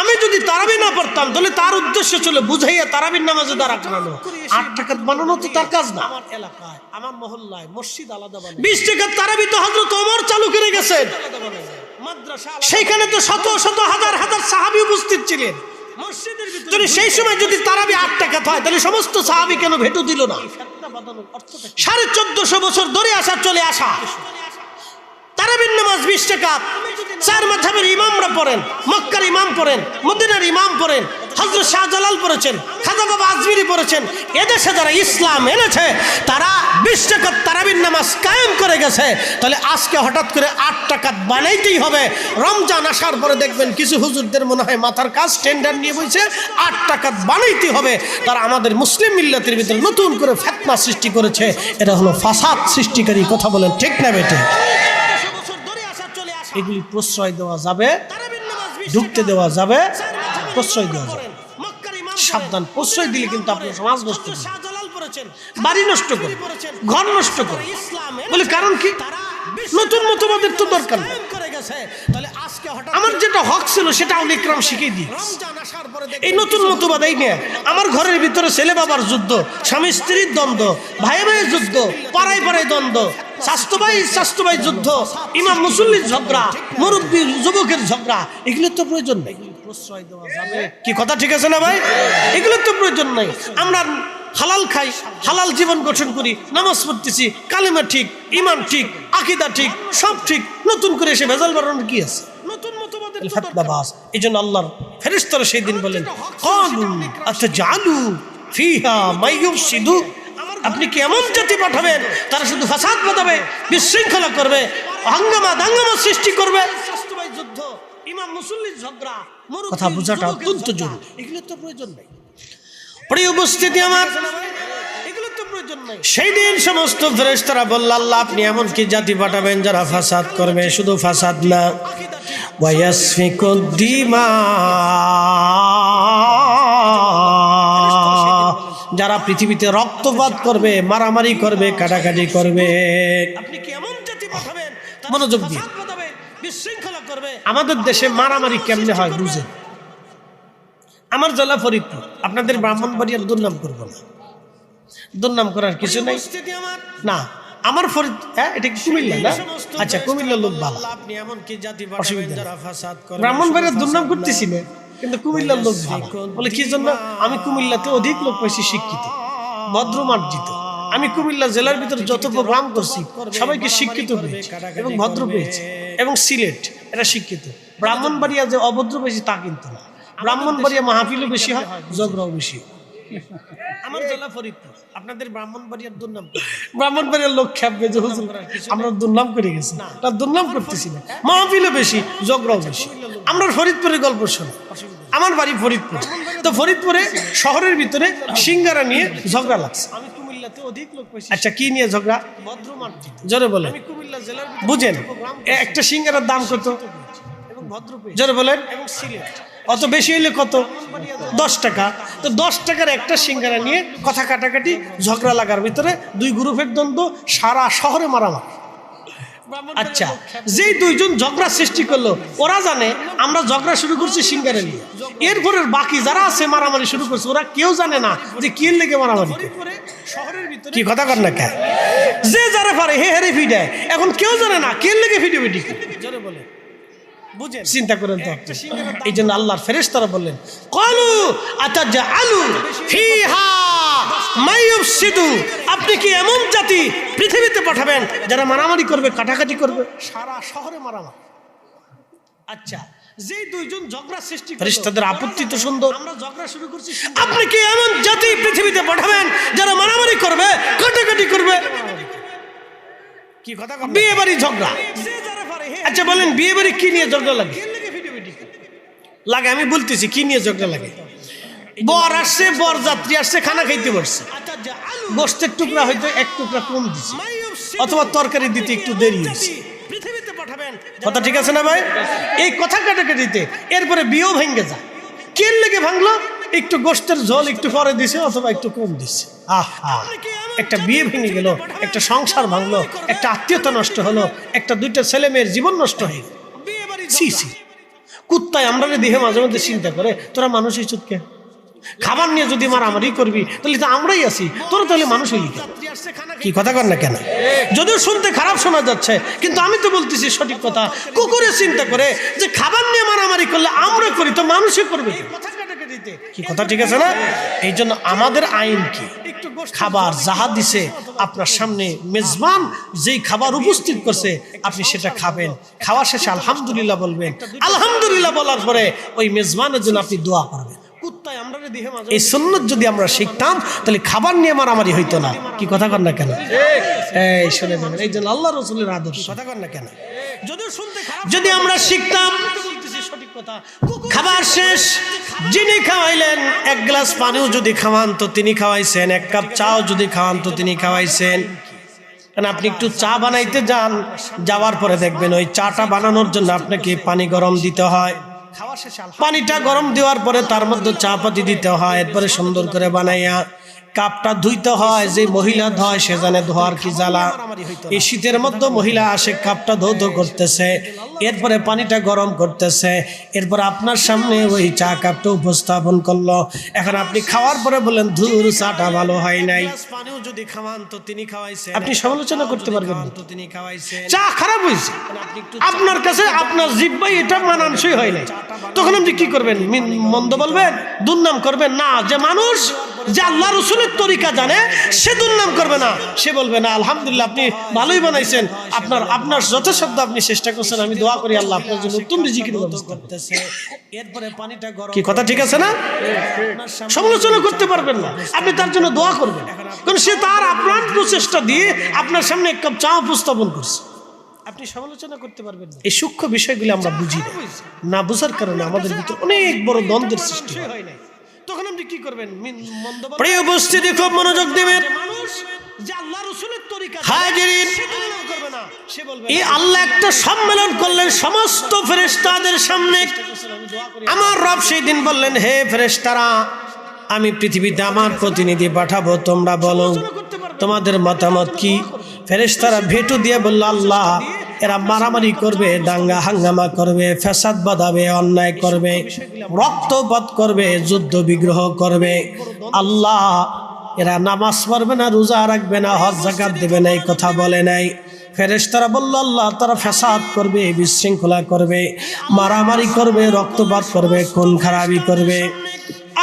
আমি যদি তারাবি না পড়তাম তাহলে তার উদ্দেশ্য ছিল বুঝাইয়া তারাবির নামাজে দাঁড়া করানো, 8 টাকা বানানো তো তার কাজ না। আমার এলাকায়, আমার মহল্লায় মসজিদ আলাদা বানানো, 20 টাকার তারাবি তো হযরত ওমর চালু করে গেছেন, মাদ্রাসা সেখানে তো শত শত হাজার হাজার সাহাবী উপস্থিত ছিলেন মসজিদের ভিতরে। সেই সময় যদি তারাবি 8 টাকা হয় তাহলে সমস্ত সাহাবী কেন ভেটো দিল না? 1450 বছর ধরে চলে আসা তারাবির নামাজ 20 টাকা, 4 মাযহাবের ইমামরা পড়েন, মক্কার ইমাম পড়েন, মদিনার ইমাম পড়েন, হযরত শাহজালাল পড়েছেন, খাজা বাবা আজমিরি পড়েছেন। এদেশে যারা ইসলাম এনেছে তারা 20 টাকা তারাবির নামাজ কায়েম করে গেছে, তাহলে আজকে হঠাৎ করে 8 টাকা বানাইতেই হবে। রমজান আসার পরে দেখবেন কিছু হুজুরদের মনে হয় মাথার কাজ টেন্ডার নিয়ে বসে 8 টাকা বানাইতে হবে। তারা আমাদের মুসলিম মিল্লাতের ভিতরে নতুন করে ফিতনা সৃষ্টি করেছে, এটা হলো ফাসাদ সৃষ্টিকারী। কথা বলেন ঠিক না বেটে? এগুলি প্রশ্রয় দেওয়া যাবে, ঢুকতে দেওয়া যাবে, প্রশ্রয় দেওয়া যাবে। সাবধান, প্রশ্রয় দিলে কিন্তু আপনার সমাজ নষ্ট করবে, বাড়ি নষ্ট করবে, ঘর নষ্ট করবে। বলে কারণ কি? নতুন মতবাদের তো দরকার নেই। আমার যেটা হক ছিল সেটা আউলিয়া ইকরাম শিখিয়ে দিই। এই নতুন মতবাদ এই নিয়ে আমার ঘরের ভিতরে ছেলে বাবার যুদ্ধ, স্বামী স্ত্রীর দ্বন্দ্ব, ভাই ভাইয়ের যুদ্ধ, পাড়ায় পাড়ায় দ্বন্দ্ব, স্বাস্থ্য ভাই যুদ্ধ, ইমাম মুসল্লির ঝগড়া, মুরব্বী যুবকের ঝগড়া, এগুলোর তো প্রয়োজন নেই। প্রশ্রয় দেওয়া যাবে কি? কথা ঠিক আছে না ভাই? এগুলোর তো প্রয়োজন নেই। আমরা হালাল খাই, হালাল জীবন গঠন করি, নামাজ পড়তেছি, কালেমা ঠিক, ইমান ঠিক, আকীদা ঠিক, সব ঠিক, নতুন করে এসে ভেজাল বাড়ানোর কি আছে? নতুন মতবাদের ফিতনাবাজ। এইজন্য আল্লাহর ফেরেশতারা সেই দিন বলেন, ক্বালু আতাজালু ফিহা মাইয়ুফসিদু, আপনি কি এমন জাতি পাঠাবেন তারা শুধু ফাসাদ বাঁধাবে, বিশৃঙ্খলা করবে, হাঙ্গামা দাঙ্গামা সৃষ্টি করবে? স্বাস্থ্যবাহী যুদ্ধ, ইমাম মুসল্লির ঝগড়া, কথা বোঝাটা অত্যন্ত জরুরি। এগুলো তো প্রয়োজন নেই। প্রিয় উপস্থিতি আমার, এগুলো তো প্রয়োজন নেই। সেই দিন সমস্ত ফেরেশতারা বলল, আল্লাহ আপনি এমন কি জাতি পাঠাবেন যারা ফাসাদ করবে, শুধু ফাসাদ না, ওয়ায়াসফিকুদ দিমা, যারা পৃথিবীতে রক্তপাত করবে, মারামারি করবে, কাটাকাটি করবে। আপনি কি এমন জাতি পাঠাবেন? মনোযোগ দিয়ে, বিশৃঙ্খলা করবে। আমাদের দেশে মারামারি কেমনে হয় বুঝেন? আমার জেলা ফরিদপুর, আপনাদের ব্রাহ্মণবাড়িয়ার দুর্নাম করব না, দুর্নাম করার কিছু নেই না। আমার ফরিদ, হ্যাঁ এটা কি কুমিল্লা না? আচ্ছা কুমিল্লার লোক ভালো, ব্রাহ্মণবাড়িয়ার দুর্নাম করতেছি না, কিন্তু কুমিল্লার লোক ভালো। বলে কি জন্য? আমি কুমিল্লাতে অধিক লোক পেয়েছি শিক্ষিত, ভদ্রমার্জিত। আমি কুমিল্লা জেলার ভিতরে যত প্রোগ্রাম করছি সবাইকে শিক্ষিত পেয়েছি এবং ভদ্র পেয়েছি, এবং সিলেট এটা শিক্ষিত। ব্রাহ্মণবাড়িয়া যে অভদ্র পেয়েছি তা কিন্তু না। ব্রাহ্মণবাড়িয়া মাহফিলও বেশি হয়, ঝগড়াও বেশি। আমার জেলা ফরিদপুর, আপনাদের ব্রাহ্মণবাড়িয়ার দুর্নাম, ব্রাহ্মণবাড়িয়ার লোক খেপবে যে হুজুর আমরা দুর্নাম করে গেছি, তার দুর্নাম করতেছি না, মাহফিলও বেশি, ঝগড়াও বেশি। আমরা ফরিদপুরের গল্প শুনি, আমার বাড়ি ফরিদপুর, তো ফরিদপুরে শহরের ভিতরে সিঙ্গারা নিয়ে ঝগড়া লাগছে। আমি কুমিল্লাতে অধিক লোক পেয়েছি। আচ্ছা কি নিয়ে ঝগড়া? জোরে বলেন, বুঝেন একটা সিঙ্গারার দাম কত? জোরে বলেন। অত বেশি হইলে কত? 10 টাকা। তো 10 টাকার একটা সিঙ্গারা নিয়ে কথা কাটাকাটি, ঝগড়া লাগার ভিতরে দুই গ্রুপের দ্বন্দ্ব, সারা শহরে মারামারি। আচ্ছা, যেই দুইজন ঝগড়া সৃষ্টি করলো ওরা জানে আমরা ঝগড়া শুরু করছি সিঙ্গারে নিয়ে, এরপরে বাকি যারা আছে মারামারি শুরু করছে ওরা কেউ জানে না যে কি লেগে মারামারি করে। শহরের ভিতরে কি কথা কর না কে, যে যারা পারে হে হেরে ফিডায়, এখন কেউ জানে না কে লেগে ভিডিও ভিডিও জোরে বলে বুঝেন। চিন্তা করেন তো, এই জন্য আল্লাহর ফেরেশতারা বললেন ক্বালু আতাজআলু ফিহা মাইয়ুফসিদু, আপনি কি এমন জাতি পৃথিবীতে পাঠাবেন যারা মারামারি করবে, কাটাকাটি করবে, সারা শহরে মারামারি। আচ্ছা, যে দুইজন ঝগড়া সৃষ্টি করে ফেরেশতাদের আপত্তি তো সুন্দর, আমরা ঝগড়া শুরু করছি, আপনি কি এমন জাতি পৃথিবীতে পাঠাবেন যারা মারামারি করবে, কাটাকাটি করবে। কি কথা, বিয়ে বাড়ি ঝগড়া। আচ্ছা বলেন বিয়ে বাড়ি কি নিয়ে ঝগড়া লাগে? লাগে আমি বলতেছি কি নিয়ে ঝগড়া লাগে। বর আসছে, বর যাত্রী আসছে, খানা খাইতে বসছে, গোশতের টুকরা হয়তো এক টুকরা কম দিচ্ছে অথবা তরকারি দিতে একটু দেরি হয়েছে। কথা ঠিক আছে না ভাই? এই কথা কাটাকাটিতে এরপরে বিয়েও ভেঙে যায়। কে লেগে ভাঙলো? একটু গোশতের ঝোল একটু পরে দিছে অথবা একটু কম দিছে। আহা, একটা বিয়ে ভেঙে গেল, একটা সংসার ভাঙলো, একটা আত্মীয়তা নষ্ট হলো, একটা দুইটা ছেলে মেয়ের জীবন নষ্ট হয়ে গেল। কুত্তায় আমরা দেহে মাঝে মধ্যে চিন্তা করে তোরা মানুষই চুতকে খাবার নিয়ে যদি মারামারি করবি তাহলে তো আমরাই আছি, তোরা তাহলে মানুষ হইলি। কি কথা কর না কেন? যদিও শুনতে খারাপ শোনা যাচ্ছে কিন্তু আমি তো বলতেছি সঠিক কথা। কুকুরে চিন্তা করে যে খাবার নিয়ে মারামারি করলে আমরা করি তো মানুষই করবে। কি কথা ঠিক আছে না? এই জন্য আমাদের আইন কি, খাবার যাহা দিছে আপনার সামনে মেজবান যেই খাবার উপস্থিত করছে আপনি সেটা খাবেন, খাওয়া শেষে আলহামদুলিল্লাহ বলবেন, আলহামদুলিল্লাহ বলার পরে ওই মেজবানের জন্য আপনি দোয়া করবেন। এই সুন্নত যদি আমরা শিখতাম তাহলে খাবার নিয়ে মারামারি হইতো না। কি কথা কর না কেন? এই শুনে যাবেন, এই জন্য আল্লাহ রাসূলের আদর্শ। কথা কর না কেন? যদি আমরা শিখতাম, খাবার শেষ যিনি খাওয়াইলেন, এক গ্লাস পানিও যদি খাওয়ান তো তিনি খাওয়াইছেন, এক কাপ চাও যদি খাওয়ান তো তিনি খাওয়াইছেন। কারণ আপনি একটু চা বানাইতে যান, যাওয়ার পরে দেখবেন ওই চাটা বানানোর জন্য আপনাকে পানি গরম দিতে হয়। পানিটা গরম দেওয়ার পরে তার মধ্যে চা পাতি দিতে হয়, এরপরে সুন্দর করে বানাইয়া কাপটা ধুইতে হয়। যে মহিলা ধয় সে জানে ধোয়ার কি জ্বালা। এই শীতের মধ্যে মহিলা আসে কাপটা ধৌত করতেছে, এরপরে পানিটা গরম করতেছে, এরপর আপনার সামনে ওই চা কাপটা উপস্থাপন করলো। এখন আপনি খাওয়ার পরে বলেন ধুর চাটা ভালো হয় নাই, পানিও যদি খাওয়ান তো তিনি খাওয়াইছেন, আপনি সমালোচনা করতে পারবেন তো তিনি খাওয়াইছেন। চা খারাপ হয়েছে আপনার কাছে, আপনার জিহ্বাই এটা মানানসই হয় নাই, তখন আপনি কি করবেন? মন্দ বলবেন, দুর্নাম করবেন না। যে মানুষ যে আল্লাহ রাসূলের তরিকা জানে সে দুর্নাম করবে না, সে বলবে না আলহামদুলিল্লাহ আপনি ভালোই বানাইছেন, আপনার যথাসাধ্য আপনি চেষ্টা করছেন, আমি দোয়া করি আল্লাহ আপনার জন্য উত্তম রিজিকের ব্যবস্থা করতেছে। এরপরে পানিটা গরম। কি কথা ঠিক আছে না? সমালোচনা করতে পারবেন না, আপনি তার জন্য দোয়া করবেন, কারণ সে তার আপনার প্রচেষ্টা দিয়ে আপনার সামনে এক কাপ চা উপস্থাপন করছে। আপনি সমালোচনা করতে পারবেন না। এই সূক্ষ্ম বিষয়গুলো আমরা বুঝি না, বুঝার কারণে আমাদের ভিতরে অনেক বড় দ্বন্দ্বের সৃষ্টি হয়। তখন আপনি কি করবেন? প্রিয় উপস্থিতি খুব মনোযোগ দিবেন। এই আল্লাহ একটা সম্মেলন করলেন সমস্ত ফেরেশতাদের সামনে। আমার রব সেই দিন বললেন, হে ফেরেশতারা, আমি পৃথিবীতে আমার প্রতিনিধি পাঠাবো, তোমরা বলো তোমাদের মতামত কি? ফেরেশতারা ভেটু দিয়ে বলল, আল্লাহ এরা মারামারি করবে, দাঙ্গা হাঙ্গামা করবে, ফ্যাসাদ বাঁধাবে, অন্যায় করবে, রক্তপাত করবে, যুদ্ধ বিগ্রহ করবে। আল্লাহ এরা নামাজ পড়বে না, রোজা রাখবে না, হজ যাকাত দেবে না, এই কথা বলে নাই। ফেরেশতারা বলল, আল্লাহ তারা ফ্যাসাদ করবে, বিশৃঙ্খলা করবে, মারামারি করবে, রক্তপাত করবে, খুন খারাপি করবে।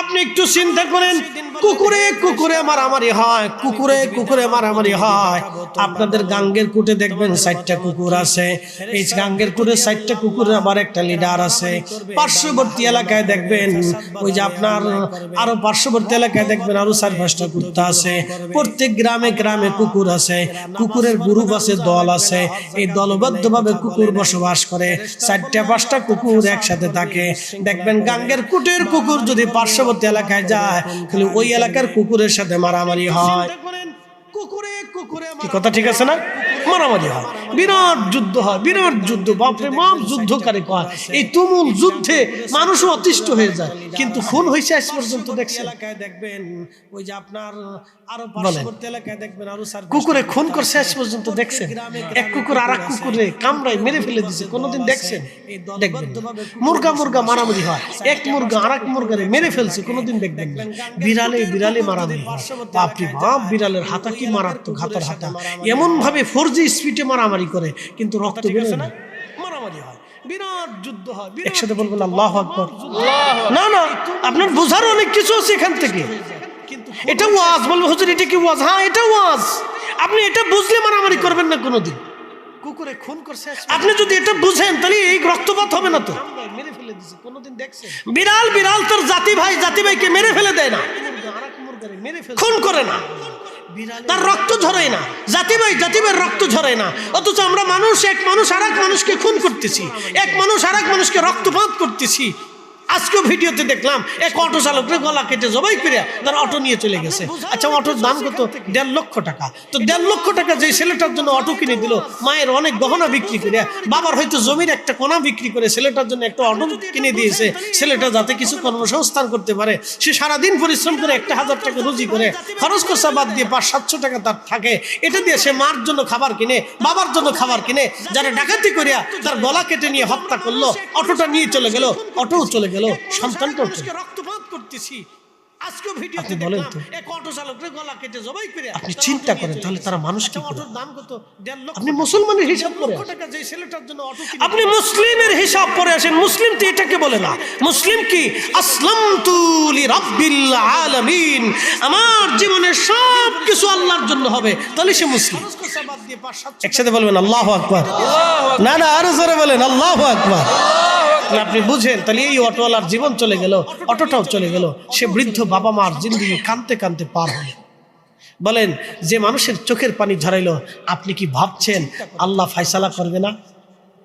আপনি একটু চিন্তা করেন, কুকুরে কুকুরে মারামারি হয়, কুকুরে কুকুরে মারামারি হয়। আপনাদের গাঙ্গের কুটে দেখবেন 4টা কুকুর আছে, এই গাঙ্গের কুটে 4টা কুকুরের আবার একটা লিডার আছে। পার্শ্ববর্তী এলাকায় দেখবেন ওই যে আপনার আরো পার্শ্ববর্তী এলাকায় দেখবেন আরো 4-5টা কুত্তা আছে। প্রত্যেক গ্রামে গ্রামে কুকুর আছে, কুকুরের গ্রুপ আছে, দল আছে। এই দলবদ্ধভাবে কুকুর বসবাস করে, 4টা-5টা কুকুর একসাথে থাকে। দেখবেন গাঙ্গের কুটের কুকুর যদি পার্শ্ববর্তী এলাকায় যায় তাহলে ওই এলাকার কুকুরের সাথে মারামারি হয়। কি কথা ঠিক আছে না? মারামারি হয়। বিরাট যুদ্ধ হয়, বিরাট যুদ্ধ, বাপরে বাপ যুদ্ধকারী কয়। এই তুমুল যুদ্ধে মানুষও অতিষ্ঠ হয়ে যায়, কিন্তু খুন হয়েছে আজ পর্যন্ত দেখছেন? দেখবেন ওই যে আপনার আরো পার্শ্ববর্তী এলাকায় দেখবেন আরো কুকুরে খুন করছে আজ পর্যন্ত দেখছেন? এক কুকুর আর এক কুকুরে কামড়ায় মেরে ফেলে দিছে, কোনোদিন দেখছেন? দেখবেন। মুরগা মুরগা মারামারি হয়, এক মুরগা আর এক মুরগারে মেরে ফেলছে, কোনোদিন দেখবেন না। বিড়ালে বিড়ালে মারামারি হয়, বাপরে বাপ বিড়ালের হাতা কি মারাত্মক, হাতার হাতা এমন ভাবে 4G স্পিডে মারামারি করে, কিন্তু রক্ত বেরোয় না, মারামারি হয়, বিরাট যুদ্ধ হয়। একসাথে বলবেন আল্লাহু আকবার। না না, আপনার বোঝার অনেক কিছু আছে এখান থেকে। এটা ওয়াজ, বলবো হুজুর এটা কি ওয়াজ? হ্যাঁ এটা ওয়াজ। আপনি এটা বুঝলে মারামারি করবেন না কোনোদিন। কুকুরে খুন করছে, আপনি যদি এটা বুঝেন তাহলে এই রক্তপাত হবে না তো। মেরে ফেলে দিছে, কোনোদিন দেখছেন? বিড়াল বিড়াল তোর জাতি ভাইকে মেরে ফেলে দেয় না, খুন করে না, তার রক্ত ঝরে না, জাতি ভাইয়ের রক্ত ঝরে না। অথচ আমরা মানুষ, এক মানুষ আর এক মানুষকে খুন করতেছি, এক মানুষ আর এক মানুষকে রক্তপাত করতেছি। আজকেও ভিডিওতে দেখলাম এক অটো চালকের গলা কেটে জবাই করে তার অটো নিয়ে চলে গেছে। আচ্ছা, অটোর দাম কত? 1.5 লক্ষ টাকা। তো 1.5 লক্ষ টাকা যে ছেলেটার জন্য অটো কিনে দিল, মায়ের অনেক গহনা বিক্রি করে, বাবার হয়তো জমির একটা কোনা বিক্রি করে ছেলেটার জন্য একটা অটো কিনে দিয়েছে, ছেলেটা যাতে কিছু কর্মসংস্থান করতে পারে। সে সারাদিন পরিশ্রম করে 1000 টাকা রুজি করে, খরচ খরচা বাদ দিয়ে 500-700 টাকা তার থাকে। এটা দিয়ে সে মার জন্য খাবার কিনে, বাবার জন্য খাবার কিনে, যারা ডাকাতি করিয়া তার গলা কেটে নিয়ে হত্যা করলো, অটোটা নিয়ে চলে গেল, অটোও চলে গেল, সন্তানটা রক্তপাত করতেছি। আজকেও ভিডিওতে বলেন তো, এক অটো চালকের গলা কেটে জবাই করে, আপনি চিন্তা করেন তাহলে তারা মানুষ কি করে? দাম কত? 1.5 লক্ষ। আপনি মুসলমানের হিসাব করে টাকা যে ছেলেটার জন্য অটো কিনে, আপনি মুসলিমের হিসাব করে আসেন। মুসলিম তো এটাকে বলে না। মুসলিম কি? আসলামতু লিরাব্বিল আলামিন, আমার জীবনের সব কিছু আল্লাহর জন্য হবে, তাহলে সে মুসলিম। একসাথে বলবেন আল্লাহু আকবার। না না, আরো জোরে বলেন আল্লাহু আকবার। আপনি বুঝেন তাহলে এই অটোওয়ালার জীবন চলে গেল, অটোটাও চলে গেল, সে বৃদ্ধ বাবা মার জিন্দগি কাঁদতে কাঁদতে পার হলো। বলেন, যে মানুষের চোখের পানি ঝরাইলো, আপনি কি ভাবছেন আল্লাহ ফায়সালা করবে না?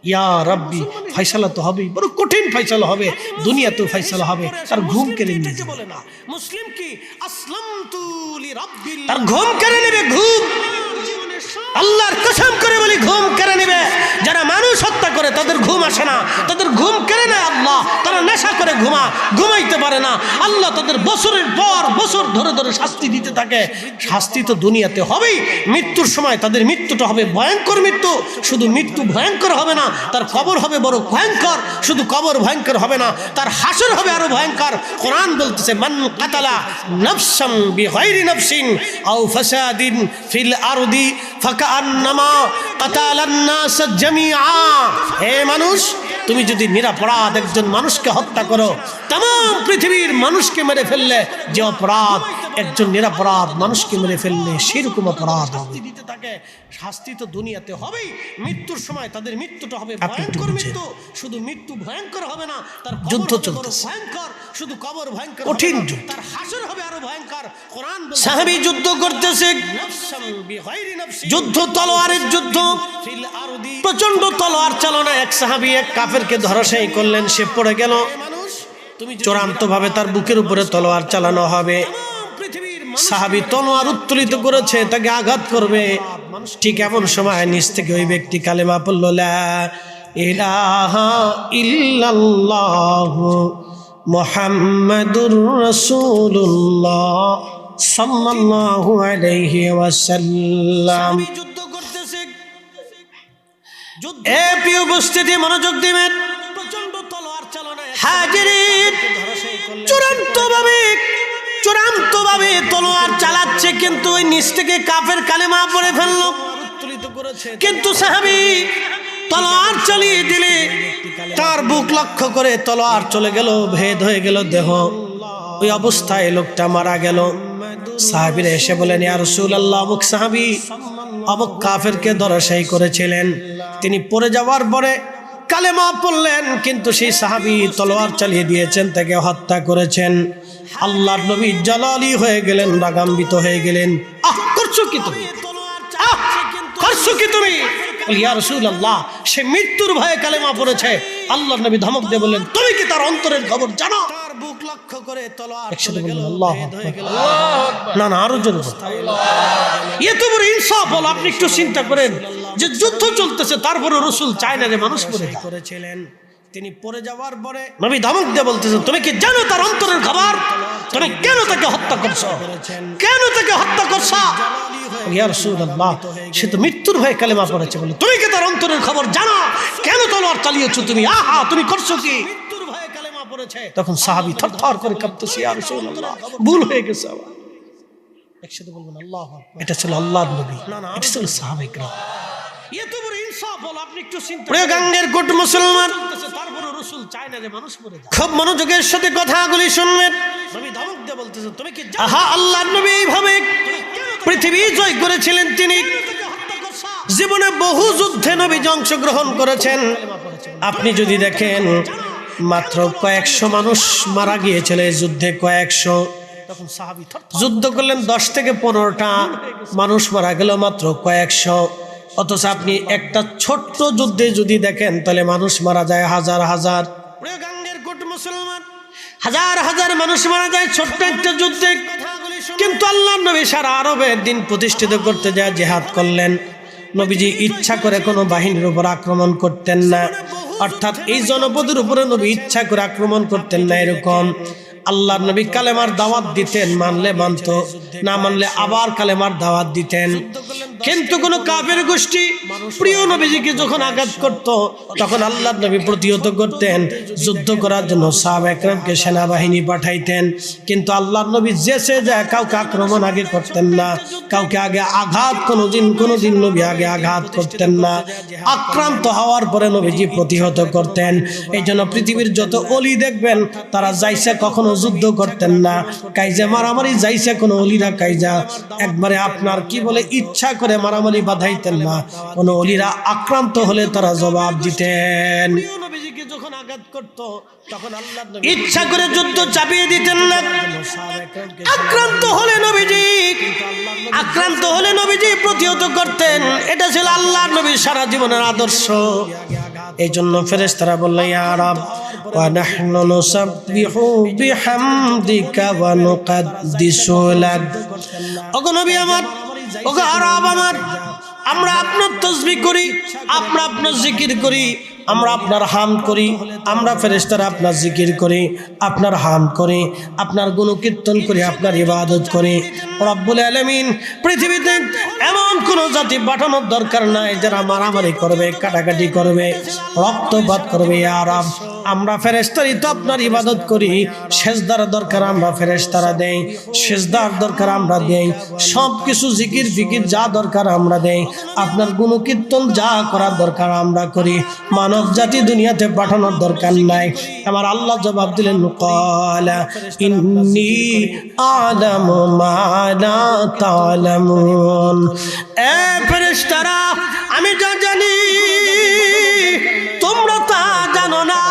ইয়া রাব্বি, ফায়সালা তো হবেই, বড় কঠিন ফায়সালা হবে, দুনিয়াতেও ফায়সালা হবে। তার ঘুম কেড়ে নিয়ে বলে না মুসলিম কি? আসলামতু লিরাব্বিল, তার ঘুম কেড়ে নেবে, ঘুম। আল্লাহর কসম করে বলি, ঘুম কেড়ে নেবে। যারা মানুষ হত্যা করে তাদের ঘুম আসে না, তাদের ঘুম কেড়ে নেয় আল্লাহ। তারা নেশা করে ঘুমাইতে পারে না। আল্লাহ তাদের বছরের পর বছর ধরে ধরে শাস্তি দিতে থাকে। শাস্তি তো দুনিয়াতে হবেই, মৃত্যুর সময় তাদের মৃত্যুটা হবে ভয়ঙ্কর মৃত্যু। শুধু মৃত্যু ভয়ঙ্কর হবে না, তার কবর হবে বড় ভয়ঙ্কর। শুধু কবর ভয়ঙ্কর হবে না, তার হাসর হবে আরো ভয়ঙ্কর। কোরআন বলতেছে, মান কাতালা নাফসান বিগাইরি নাফসিন আও ফাসাদিন ফিল আরদি ফাকান্নামা কাতালান নাস জামিআ। হে মানুষ, তুমি যদি নিরপরাধ একজন মানুষকে হত্যা করো, तमाम পৃথিবীর মানুষকে মেরে ফেললে যে অপরাধ একজন নিরপরাধ মানুষকে মেরে ফেললে সেরকম অপরাধ হবে। শাস্তি তো দুনিয়াতে হবেই, মৃত্যুর সময় তাদের মৃত্যুটা হবে ভয়ঙ্কর মৃত্যু। শুধু মৃত্যু ভয়ঙ্কর হবে না, তার যুদ্ধ চলতেছে ভয়ঙ্কর। শুধু কবর ভয়ঙ্কর, কঠিন যুদ্ধ, তার হাসর হবে আরো ভয়ঙ্কর। কোরআন বলছে, সাহাবী যুদ্ধ করতেছে, যুদ্ধ তলোয়ারের যুদ্ধ, প্রচন্ড তলোয়ার চালনা। এক সাহাবী এক কাফেরকে ধরাশায়ী করলেন, সে পড়ে গেল। চূড়ান্ত ভাবে তার বুকের উপরে তলোয়ার চালানো হবে। সাহাবী তলোয়ার উত্তোলিত করেছে, তাকে আঘাত করবে। ঠিক এমন সময় নিচ থেকে ওই ব্যক্তি কালেমা পড়ল, লা ইলাহা ইল্লাল্লাহু মুহাম্মাদুর রাসূলুল্লাহ সাল্লাল্লাহু আলাইহি ওয়াসাল্লাম। যুদ্ধ করতেছে, এ প্রিয় উপস্থিতি মনোযোগ দিবেন। প্রচন্ড তলোয়ার চালনা, হাজিরিন, চূড়ান্তভাবে তলোয়ার চালাচ্ছে, কিন্তু ওই নিচ থেকে কাফের কালেমা পড়ে ফেললো। কিন্তু সাহাবী তলোয়ার চালিয়ে দিলে তার বুক লক্ষ্য করে তলোয়ার চলে গেল, ভেদ হয়ে গেল দেহ। ওই অবস্থায় লোকটা মারা গেল। সাহাবীরা এসে বলেন, ইয়া রাসূলুল্লাহ, অমুক সাহাবী অমুক কাফেরকে ধরাশায়ী করেছিলেন, তিনি পড়ে যাওয়ার পরে কালেমা পড়লেন, কিন্তু সেই সাহাবী তলোয়ার চালিয়ে দিয়েছেন, তাকে হত্যা করেছেন। আল্লাহর নবী জালালি হয়ে গেলেন, রাগান্বিত হয়ে গেলেন। করছো কি তুমি? করছো কি তুমি? ইয়া রাসূলুল্লাহ, সে মৃত্যুর ভয়ে কালেমা পড়েছে। আল্লাহর নবী ধমক দিয়ে বললেন, তুমি কি তার তার অন্তরের খবর জানো? তার বুক লক্ষ্য করে তলোয়ার একসাথে চলে গেল, বলবেন আল্লাহু ভেদ হয়ে গেল। আকবার। না না আরো জোরে বলুন। এত বড় ইনসাফ হলো, আপনি একটু চিন্তা করেন যে যুদ্ধ চলতেছে তারপরে রাসূল চায় না যে মানুষ মরে যাক। করেছিলেন তিনি পড়ে যাওয়ার পরে নবী ধমক দিয়ে বলতেছেন, তুমি কি জানো তার অন্তরের খবর? তুমি কেন তাকে হত্যা করছো? কেন তাকে হত্যা করছো? ইয়া রাসূলুল্লাহ, সে তো মৃত্যুর ভয়ে কালেমা পড়েছে। বলে, তুমি কি তার অন্তরের খবর জানো? কেন তলোয়ার চালিয়েছো তুমি? আহা, তুমি করছো কি? মৃত্যুর ভয়ে কালেমা পড়েছে। তখন সাহাবী থরথর করে কাঁপতেছে, ইয়া রাসূলুল্লাহ, ভুল হয়ে গেছে আমার। একসাথে বলবেন আল্লাহু আকবার। এটা ছিল আল্লাহর নবী, এটা ছিল সাহাবায়ে কেরাম। এত বড় ইনসাফ হলো, আপনি একটু চিন্তা প্রিয় গাঙ্গের কোট মুসলমান, তারপরে রাসূল চায় না যে মানুষ মরে যাক। খুব মনোযোগের সাথে কথাগুলি শুনবেন। নবী ধমক দিয়ে বলতেছেন, তুমি কি আহা, আল্লাহর নবী এইভাবে পৃথিবী জয় করেছিলেন। তিনি জীবনে বহু যুদ্ধে নবী অংশগ্রহণ করেছেন। আপনি যদি দেখেন মাত্র কয়েকশো মানুষ মারা গিয়েছিল এই যুদ্ধে, কয়েকশো। তখন সাহাবী যুদ্ধ করলেন 10 থেকে 15টা, মানুষ মারা গেল মাত্র কয়েকশো। অথচ আপনি একটা ছোট্ট যুদ্ধে যদি দেখেন তাহলে মানুষ মারা যায় হাজার হাজার। প্রিয় গাঙ্গের কোট মুসলমান, হাজার হাজার মানুষ মারা যায় ছোট্ট একটা যুদ্ধে। কিন্তু আল্লাহর নবী সারা আরবে দিন প্রতিষ্ঠিত করতে যায় জিহাদ করলেন। নবীজি ইচ্ছা করে কোনো বাহিনীর উপর আক্রমণ করতেন না, অর্থাৎ এই জনপদের উপরে নবী ইচ্ছা করে আক্রমণ করতেন না। এরকম আল্লাহর নবী কালেমার দাওয়াত দিতেন, মানলে মানত, না মানলে আবার কালেমার দাওয়াত দিতেন। কিন্তু কোন কাফের গোষ্ঠী প্রিয় নবীজিকে যখন আঘাত করত, তখন আল্লাহর নবী প্রতিহত করতেন। যুদ্ধ করার জন্য সাহাবা একরামকে সেনাবাহিনী পাঠাইতেন। কিন্তু আল্লাহর নবী যেসে যায় কাউকে আক্রমণ আগে করতেন না, কাউকে আগে আঘাত কোনোদিন নবী আগে আঘাত করতেন না। আক্রান্ত হওয়ার পরে নবীজি প্রতিহত করতেন। এই জন্য পৃথিবীর যত অলি দেখবেন তারা যাইছে কখনো যুদ্ধ করতেন না, কাইজা মারামারি যাইছে কোনো অলিরা কাইজা একবারে আপনার কি বলে ইচ্ছা করে মারামারি বাধাইতেন না। কোন অলিরা আক্রান্ত হলে তারা জবাব দিতেন। নবীজিকে যখন আঘাত করত তখন আল্লাহর নবী ইচ্ছা করে যুদ্ধ চাপিয়ে দিতেন না। আক্রান্ত হলে নবীজি প্রতিহত করতেন। এটা ছিল আল্লাহর নবীর সারা জীবনের আদর্শ। এই জন্য ফেরেশতারা বলল, ইয়া রাব ওয়া নাহনু নুসাব্বিহু বিহামদিকা ওয়া নুকাদ্দিসু লাক। ওগো নবী আমার, ওগো আরব আমার, আমরা আপনার তাসবিহ করি, আমরা আপনার জিকির করি, আমরা আপনার হাম করি। আমরা ফেরেশতারা আপনার জিকির করি, আপনার হাম করি, আপনার গুণকীর্তন করি, আপনার ইবাদত করি। রব্বুল আলামিন পৃথিবীতে এমন কোন জাতি পাঠানোর দরকার নাই যারা মারামারি করবে, কাটাকাটি করবে, রক্তপাত করবে। ইয়া রাব, আমরা ফেরেশতারই তো আপনার ইবাদত করি। সেজদার দরকার আমরা ফেরেশতারা দেই, সেজদার দরকার আমরা দেই, সব কিছু জিকির ফিকির যা দরকার আমরা দেই, আপনার গুণকীর্তন যা করার দরকার আমরা করি। মানব জাতি দুনিয়াতে পাঠানোর দরকার নাই। আমার আল্লাহ জবাব দিলেন, ক্বালা ইন্নী আ'লামু মা লা তা'লামুন। এ ফেরেশতারা, আমি যা জানি তোমরা তা জানো না,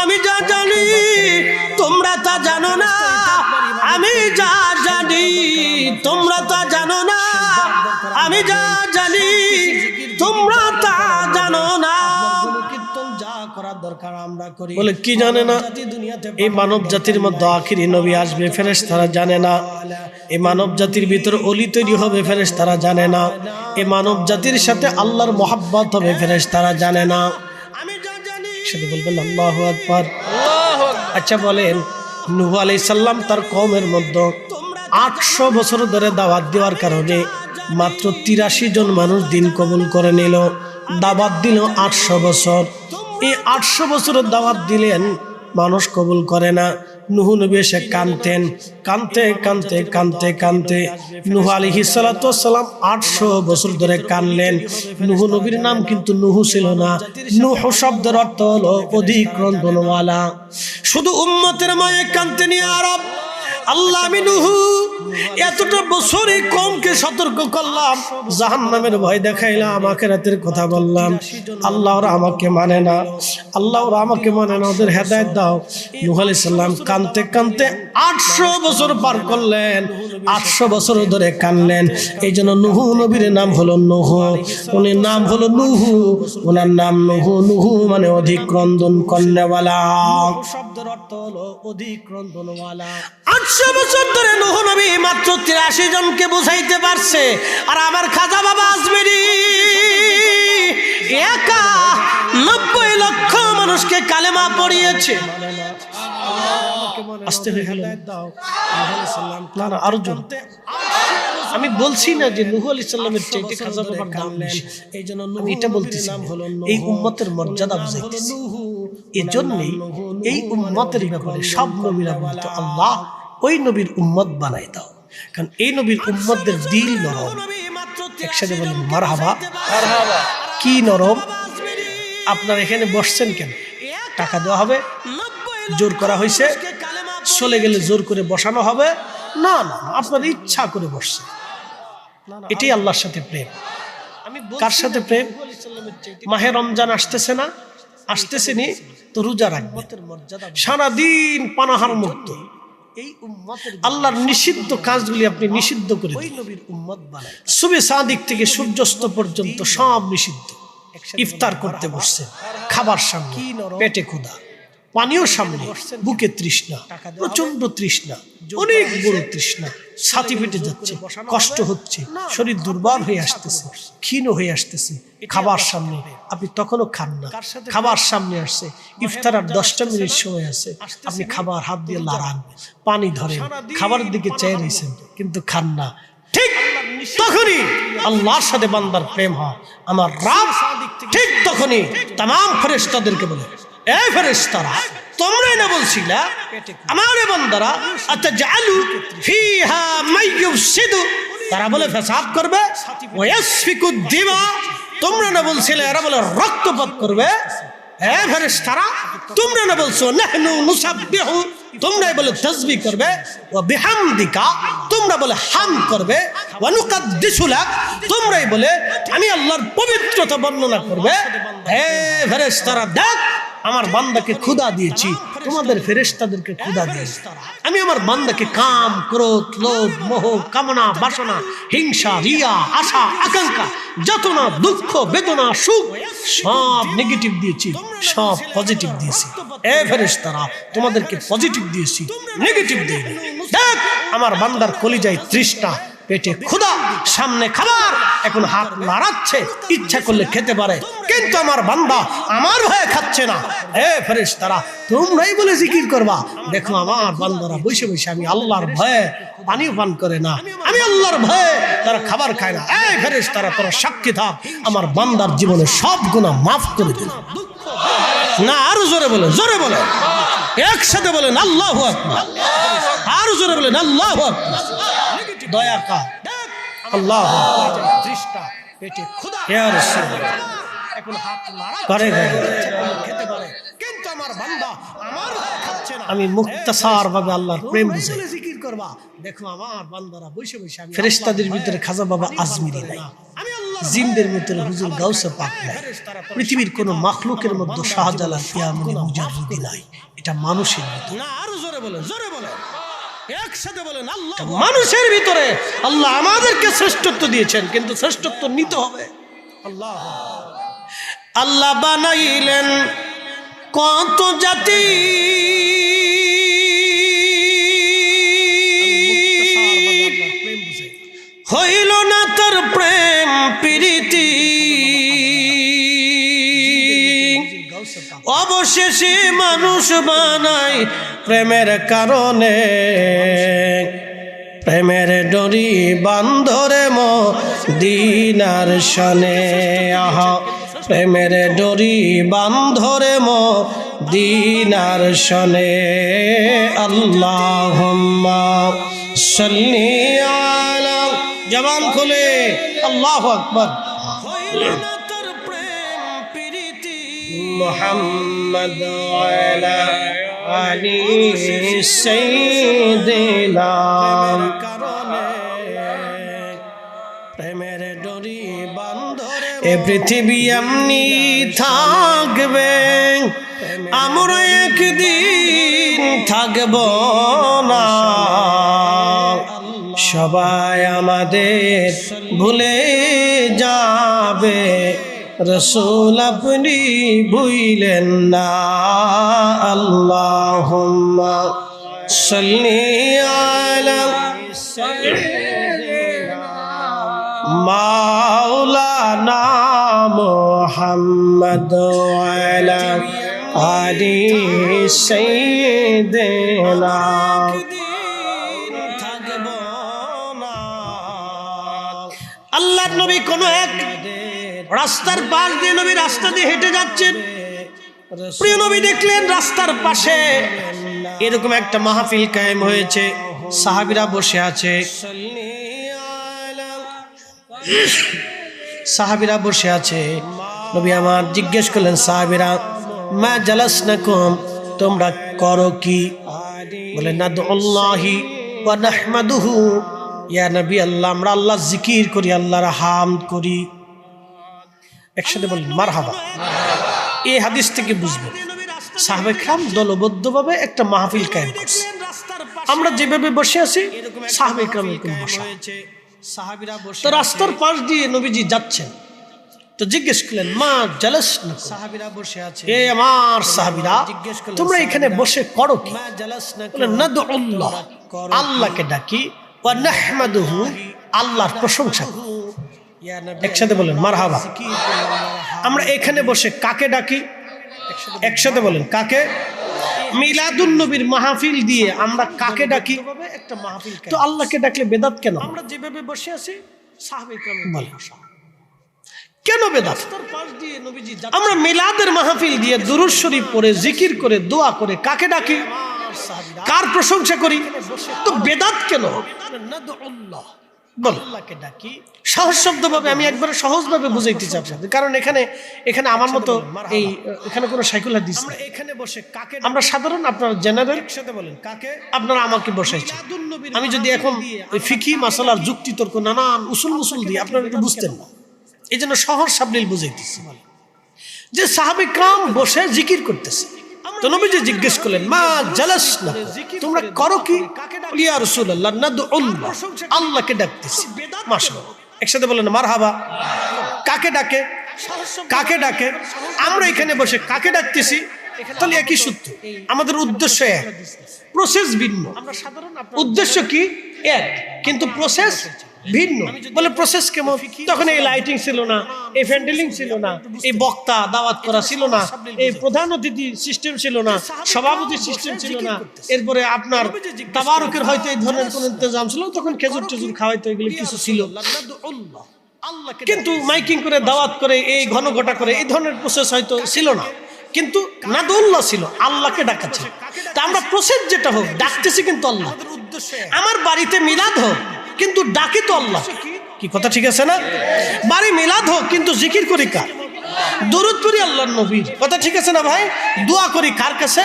আমি যা জানি তোমরা তা জানো না, আমি যা জানি তোমরা তা জানো না, আমি যা জানি তোমরা তা জানো না। বলে কি জানে না? এই মানব জাতির মধ্যে আখিরি নবী আসবে, ফেরেশতারা জানে না। এই মানব জাতির ভিতর অলি তৈরি হবে, ফেরেশতারা জানে না। এই মানব জাতির সাথে আল্লাহর মহব্বত হবে, ফেরেশতারা জানে না। সেটা বলবেন আল্লাহু আকবার। আচ্ছা বলেন, নূহ আলাইহিস সালাম তার কওমের মধ্যে 800 বছর ধরে দাওয়াত দেওয়ার কারণে মাত্র 83 জন মানুষ দিন কবুল করে নিল। দাওয়াত দিল 800 বছর। এই 800 বছরের দাওয়াত দিলেন, মানুষ কবুল করে না। নূহ নবী এসে কানতে নূহ আলাইহিস সালাতু ওয়াস সালাম 800 বছর ধরে কানলেন। নূহ নবীর নাম কিন্তু নূহ ছিল না। নূহ শব্দের অর্থ হলো অধিক রন্ধনওয়ালা। শুধু উম্মতের মায়ে কানতে নিয়ে আরব, আল্লাহ আমি নূহ এতটা বছরই কমকে সতর্ক করলাম, জাহান্নামের ভয় দেখাইলাম, আখিরাতের কথা বললাম, আল্লাহ ওরা আমাকে মানে না, আল্লাহ ওরা আমাকে মানে না, ওদের হেদায়েত দাও। নূহ আলাইহিস সালাম কানতে কানতে 800 বছর পার করলেন, 800 বছর ধরে কানলেন। এই জন্য নূহ নবীর নাম হলো নূহ, উনি নাম হলো নূহ, ওনার নাম নূহ। নূহ মানে অধিক ক্রন্দন কন্যাওয়ালা, শব্দের অর্থ হলো অধিক ক্রন্দনওয়ালা। 800 বছর ধরে নূহ নবী মাত্র 83 জনকে বুঝাইতে পারছে, আর আমার খাজা বাবা আজমেরি একা 90 লক্ষ মানুষকে কালেমা পড়িয়েছে। আসতে হয়ে গেল না, না আরো জন। আমি বলছি না যে নূহ আলাইহিস সালামের চাইতে খাজা বাবার দাম বেশি, এই জন্য আমি এটা বলতেছি, এই উম্মতের মর্যাদা বুঝাইতেছি। এজন্যই এই উম্মতের ব্যাপারে সব নবীরা বলতো, আল্লাহ ওই নবীর উম্মত বানাই দাও, কারণ এই নবীর উম্মতদের দিল নরম। একসাথে বলেন মারহাবা। কি নরম? আপনার এখানে বসছেন কেন? টাকা দেওয়া হবে? জোর করা হয়েছে? চলে গেলে জোর করে বসানো হবে? না না, আপনার ইচ্ছা করে বসছে। এটাই আল্লাহর সাথে প্রেম। কার সাথে প্রেম? মাহে রমজান আসতেছে না? আসতেছে নি তো রোজা রাখবে, সারাদিন পানাহার মুক্ত। আল্লাহর নিষিদ্ধ কাজগুলি আপনি নিষিদ্ধ করে সুবে সাদিক থেকে সূর্যাস্ত পর্যন্ত সব নিষিদ্ধ। ইফতার করতে বসছে, খাবার সামনে, পেটে ক্ষুধা, পানীয় সামনে, বুকে তৃষ্ণা, প্রচন্ড তৃষ্ণা, অনেক বড় তৃষ্ণা, ছাতি ফেটে যাচ্ছে, কষ্ট হচ্ছে, শরীর দুর্বল হয়ে আসতেছে, ক্ষীণ হয়ে আসতেছে। খাবার সামনে, আপনি তখনও খান না। খাবার সামনে আসছে, ইফতার আর 10টা মিনিট সময় আছে, আপনি খাবার হাত দিয়ে লাড়ান, পানি ধরেন, খাবারের দিকে চেয়ে রয়েছেন, কিন্তু খান না। ঠিক তখনই আল্লাহর সাথে বান্দার প্রেম হয়। আমার রাব ঠিক তখনই তামাম ফেরেশতাদেরকে বলে, এই ফেরেশতারা, তোমরাই না বলছিলা আমার বান্দারা আতাজালু ফিহা মাইয়ুফসিদু, তারা বলে ফাসাদ করবে, ওয়াসফিকুদ দিমা, তোমরা না বলছিলে এরা বলে রক্তপাত করবে। হে ফেরেশতারা, তোমরা না বলছো নাহনু নুসাব্বিহু, তোমরাই বলে তাসবিহ করবে, ওয়া বিহামদিকা, তোমরা বলে হাম করবে, ওয়া নুকাদ্দিসু লাক, তোমরাই বলে আমি আল্লাহর পবিত্রতা বর্ণনা করবে। হে ফেরেশতারা, দেখ আমার বান্দাকে ক্ষুধা দিয়েছি, তোমাদের ফেরেশতাদেরকে ক্ষুধা দিয়েছি। আমি আমার বান্দাকে কাম, ক্রোধ, লোভ, মোহ, কামনা, বাসনা, হিংসা, রিয়া, আশা, আকাঙ্ক্ষা, যাতনা, দুঃখ, বেদনা, সুখ সব নেগেটিভ দিয়েছি, সব পজিটিভ দিয়েছি। এ ফেরেশতারা, তোমাদেরকে পজিটিভ দিয়েছি, নেগেটিভ দিইনি। দেখ আমার বান্দার কলিজায় তৃষ্ণা, পেটে ক্ষুধা, সামনে খাবার, এখন হাত নাড়াচ্ছে, ইচ্ছা করলে খেতে পারে, কিন্তু আমার বান্দা আমার ভয়ে খাচ্ছে না। হে ফেরেশতারা, তোমরাই বলে জিকির করবা, দেখো আমার বান্দারা বসে বসে আমি আল্লাহর ভয়ে পানিও পান করে না, আমি আল্লাহর ভয়ে তারা খাবার খায় না। এই ফেরেশতারা, তোরা সাক্ষী থাক, আমার বান্দার জীবনে সব গুনাহ মাফ করে দিল। না আরো জোরে বলেন, জোরে বলেন, একসাথে বলেন আল্লাহু আকবার, আরো জোরে বলেন আল্লাহু আকবার। দয়া কা আল্লাহ তৃষ্ণা, পেটে ক্ষুধা, ইয়া রাসূলুল্লাহ, এখন হাত নাড়া করে খেতে পারে, কিন্তু আমার বান্দা আমার ভয়ে খাচ্ছে না। আমি মুক্তাসার ভাবে আল্লাহর প্রেম বুঝাই, জিকির করবা, দেখো আমার বান্দারা বসে বসে আমি ফেরেশতাদের ভিতরে খাজা বাবা আজমিরি নাই, আমি আল্লাহর জিনদের ভিতরে হুজুর গাউসে পাক নাই, পৃথিবীর কোন মাখলুকের মধ্যে শাহজালাল কিয়ামনি মুজাদ্দিদি নাই, এটা মানুষের ভিতরে। না আরো জোরে বলেন, জোরে বলেন, একসাথে বলেন আল্লাহ। মানুষের ভিতরে আল্লাহ আমাদেরকে শ্রেষ্ঠত্ব দিয়েছেন, কিন্তু শ্রেষ্ঠত্ব নিতে হবে। আল্লাহ আল্লাহ বানাইলেন কত জাতি, হইল না তার প্রেম প্রীতি, অবশেষে মানুষ বানায় প্রেমের কারণে, প্রেমের ডরি বান্ধরে মদিনার শানে, আহা প্রেমের ডরি বান্ধরে মদিনার শানে। আল্লাহুম্মা সাল্লি আলা, জবান খুলে আল্লাহু আকবার, মুহাম্মদ আলা আলি সাইয়্যিদিনা। এ পৃথিবী এমনি থাকবে, আমরা একদিন থাকব না। সবাই আমাদের ভুলে যাবে, রসূল আপনি ভুইলেন না। আল্লাহুম্মা সাল্লি আলা মাওলানা মুহাম্মদ ওয়া আলা আলি সাইয়্যিদিনা। আল্লাহর নবী কোন এক রাস্তার পাশ দিয়ে নবী রাস্তা দিয়ে হেঁটে যাচ্ছেন। প্রিয় নবী দেখলেন রাস্তার পাশে এরকম একটা মাহফিল কায়েম হয়েছে, সাহাবীরা বসে আছে। সাহাবীরা বসে আছে। নবী আমার জিজ্ঞেস করলেন, সাহাবীরা মা জালাসনাকুম, তোমরা করো কি? বলে নাদুল্লাহি ওয়া নাহমাদুহু, ইয়া নবী আল্লাহ, আমরা আল্লাহর জিকির করি, আল্লাহর হামদ করি। একসাথে বলেন মারহাবা। এই হাদিস থেকে বুঝবেন সাহাবায়ে কেরাম দলবদ্ধভাবে একটা মাহফিল কায়েম করছে। আমরা যেভাবে বসে আছি সাহাবায়ে কেরাম এরকম বসা। তো রাস্তার পাশ দিয়ে নবীজি যাচ্ছেন, তো জিজ্ঞেস করলেন মা জালাসনা, সাহাবীরা বসে আছে, এ আমার সাহাবীরা তোমরা এখানে বসে করো কি? বলেন নাদুল্লাহ, আল্লাহকে ডাকি, ওয়া নাহমাদুহু, আল্লাহর প্রশংসা করি। একসাথে বলেন মারহাবা। আমরা এখানে বসে কাকে ডাকি? একসাথে বলেন কাকে? মিলাদুন নবীর মাহফিল দিয়ে আমরা কাকে ডাকি? একটা মাহফিল। তো আল্লাহকে ডাকলে বেদাত কেন? আমরা যেভাবে বসে আছি সাহাবায়ে কেরাম বলেন কেন বেদাত? আমরা মিলাদের মাহফিল দিয়ে দুরূদ শরীফ পড়ে জিকির করে দোয়া করে কাকে ডাকি? কার প্রশংসা করি? তো বেদাত কেন? নাদুল্লাহ, আল্লাহকে ডাকি। সহজ শব্দভাবে আমি একবারে সহজভাবে বুঝাইতে চাই, কারণ এখানে আমার মতো এখানে কোনো সাইকুল হাদিস নেই। এখানে বসে কাকে আমরা সাধারণ, আপনারা জেনারেল, একসাথে বলেন কাকে? আপনারা আমাকে বসাইছেন। আমি যদি এখন ওই ফিকি মাসালার যুক্তি তর্ক নানান উসুল দিয়ে আপনারা একটু বুঝতেন না, এই জন্য সহজ সাবলীল বুঝাইতেছি। যে সাহাবায়ে কেরাম বসে জিকির করতেছে, তো নবীজি জিজ্ঞেস করলেন মা জালাসনা, তোমরা করো কি? ইয়া রাসূলুল্লাহ নাদুল্লাহ, আল্লাহকে ডাকতেছি। মাশাআল্লাহ, একসাথে বলেন মারহাবা। কাকে ডাকে? কাকে ডাকে? আমরা এখানে বসে কাকে ডাকতেছি? তাহলে একই সূত্র, আমাদের উদ্দেশ্য এক, প্রসেস ভিন্ন। উদ্দেশ্য কি? এক, কিন্তু প্রসেস ভিন্ন। বলে প্রসেস কেমন? তখন এই লাইটিং ছিল না, এই ফ্যান্ডেলিং ছিল না, এই বক্তা দাওয়াত করা ছিল না, এই প্রধান অতিথি সিস্টেম ছিল না, সভাপতি সিস্টেম ছিল না, এরপরে আপনার তাবারুকের হয়তো এই ধরনের কোন ইন্তজাম ছিল, তখন খেজুর টেজুর খাওয়াইতো, এগুলো কিছু ছিল। কিন্তু মাইকিং করে দাওয়াত করে এই ঘন ঘটা করে এই ধরনের প্রসেস হয়তো ছিল না, কিন্তু নাদুল্লাহ ছিল, আল্লাহকে ডাকাচ্ছে। তা আমরা প্রসেস যেটা হোক ডাকতেছি কিন্তু আল্লাহ। আমার বাড়িতে মিলাদ হোক কিন্তু ডাকি তো আল্লাহ। কি কথা ঠিক আছে না? বাড়ি মিলাদ হোক কিন্তু জিকির করি কার? দরুদ পড়ি আল্লাহর নবীর। কথা ঠিক আছে না ভাই? দোয়া করি কার কাছে?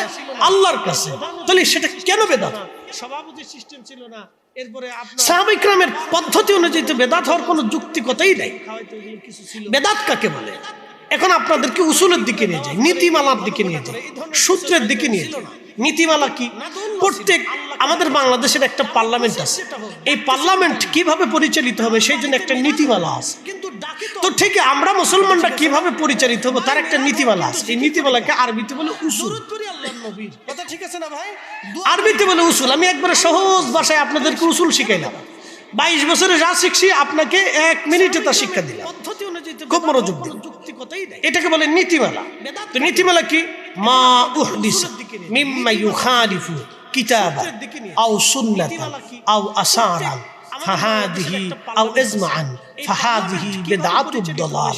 আল্লাহর কাছে। তাহলে সেটা কেন বেদাত? সভাপতি সিস্টেম ছিল না, এরপরে সাহাবায়ে কেরামের পদ্ধতি অনুযায়ী তো বেদাত হওয়ার কোনো যুক্তিকতাই নাই। বেদাত কাকে বলে? এখন আপনাদেরকে উসুলের দিকে নিয়ে যাই, নীতিমালার দিকে নিয়ে যাই, সূত্রের দিকে নিয়ে যাই। নীতিমালা কি? প্রত্যেক আমাদের বাংলাদেশের একটা পার্লামেন্ট আছে, এই পার্লামেন্ট কিভাবে পরিচালিত হবে সেই জন্য একটা নীতিমালা আছে। তো ঠিক আমরা মুসলমানরা কিভাবে পরিচালিত হবো তার একটা নীতিমালা আছে। এই নীতিমালাকে আরবিতে বলে উসুল। কথা ঠিক আছে না ভাই? আরবিতে বলে উসুল। আমি একবারে সহজ ভাষায় আপনাদেরকে উসুল শিখাইলাম। 22 বছরে যা শিখছি আপনাকে 1 মিনিটে তা শিক্ষা দিলাম। খুব মনোযোগ দিন। এটাকে বলে নীতিমালা। তো নীতিমালা কি? মা উহদিসা মিম্মা ইউখালিফু কিতাবা আও সুন্নাতান আও আসারান ফাহাদিহি আও ইজমাআন ফাহাদিহি বিদআতুদ দালাল।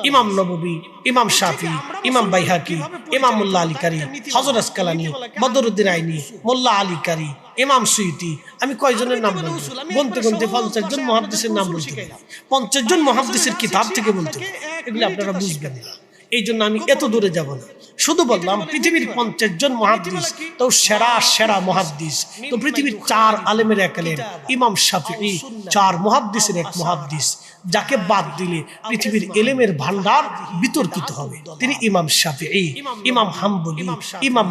ইমাম নববী, ইমাম শাফি, ইমাম বাইহাকি, ইমাম মোল্লা আলী কারি, হযরত আসকালানী, বদরুদ্দিন আইনি, মোল্লা আলী কারি, ইমাম সুয়ুতি। আমি কয়জনের নাম বলবো? গুনতে 50 জন মুহাদ্দিসের নাম বলতে গেলাম। 50 জন মুহাদ্দিসের কিতাব থেকে বলতে, এগুলো আপনারা বুঝবেন না। এই জন্য আমি এত দূরে যাব না, শুধু বললাম পৃথিবীর 50 জন মুহাদ্দিস তো সেরা সেরা মুহাদ্দিস, তো পৃথিবীর 4 আলেমের এক আলেম, ইমাম শাফিঈ 4 মুহাদ্দিসের এক মুহাদ্দিস, যাকে বাদ দিলে পৃথিবীর ইলমের ভান্ডার বিতর্কিত হবে। তিনি ইমাম শাফিঈ, ইমাম হাম্বলি, ইমাম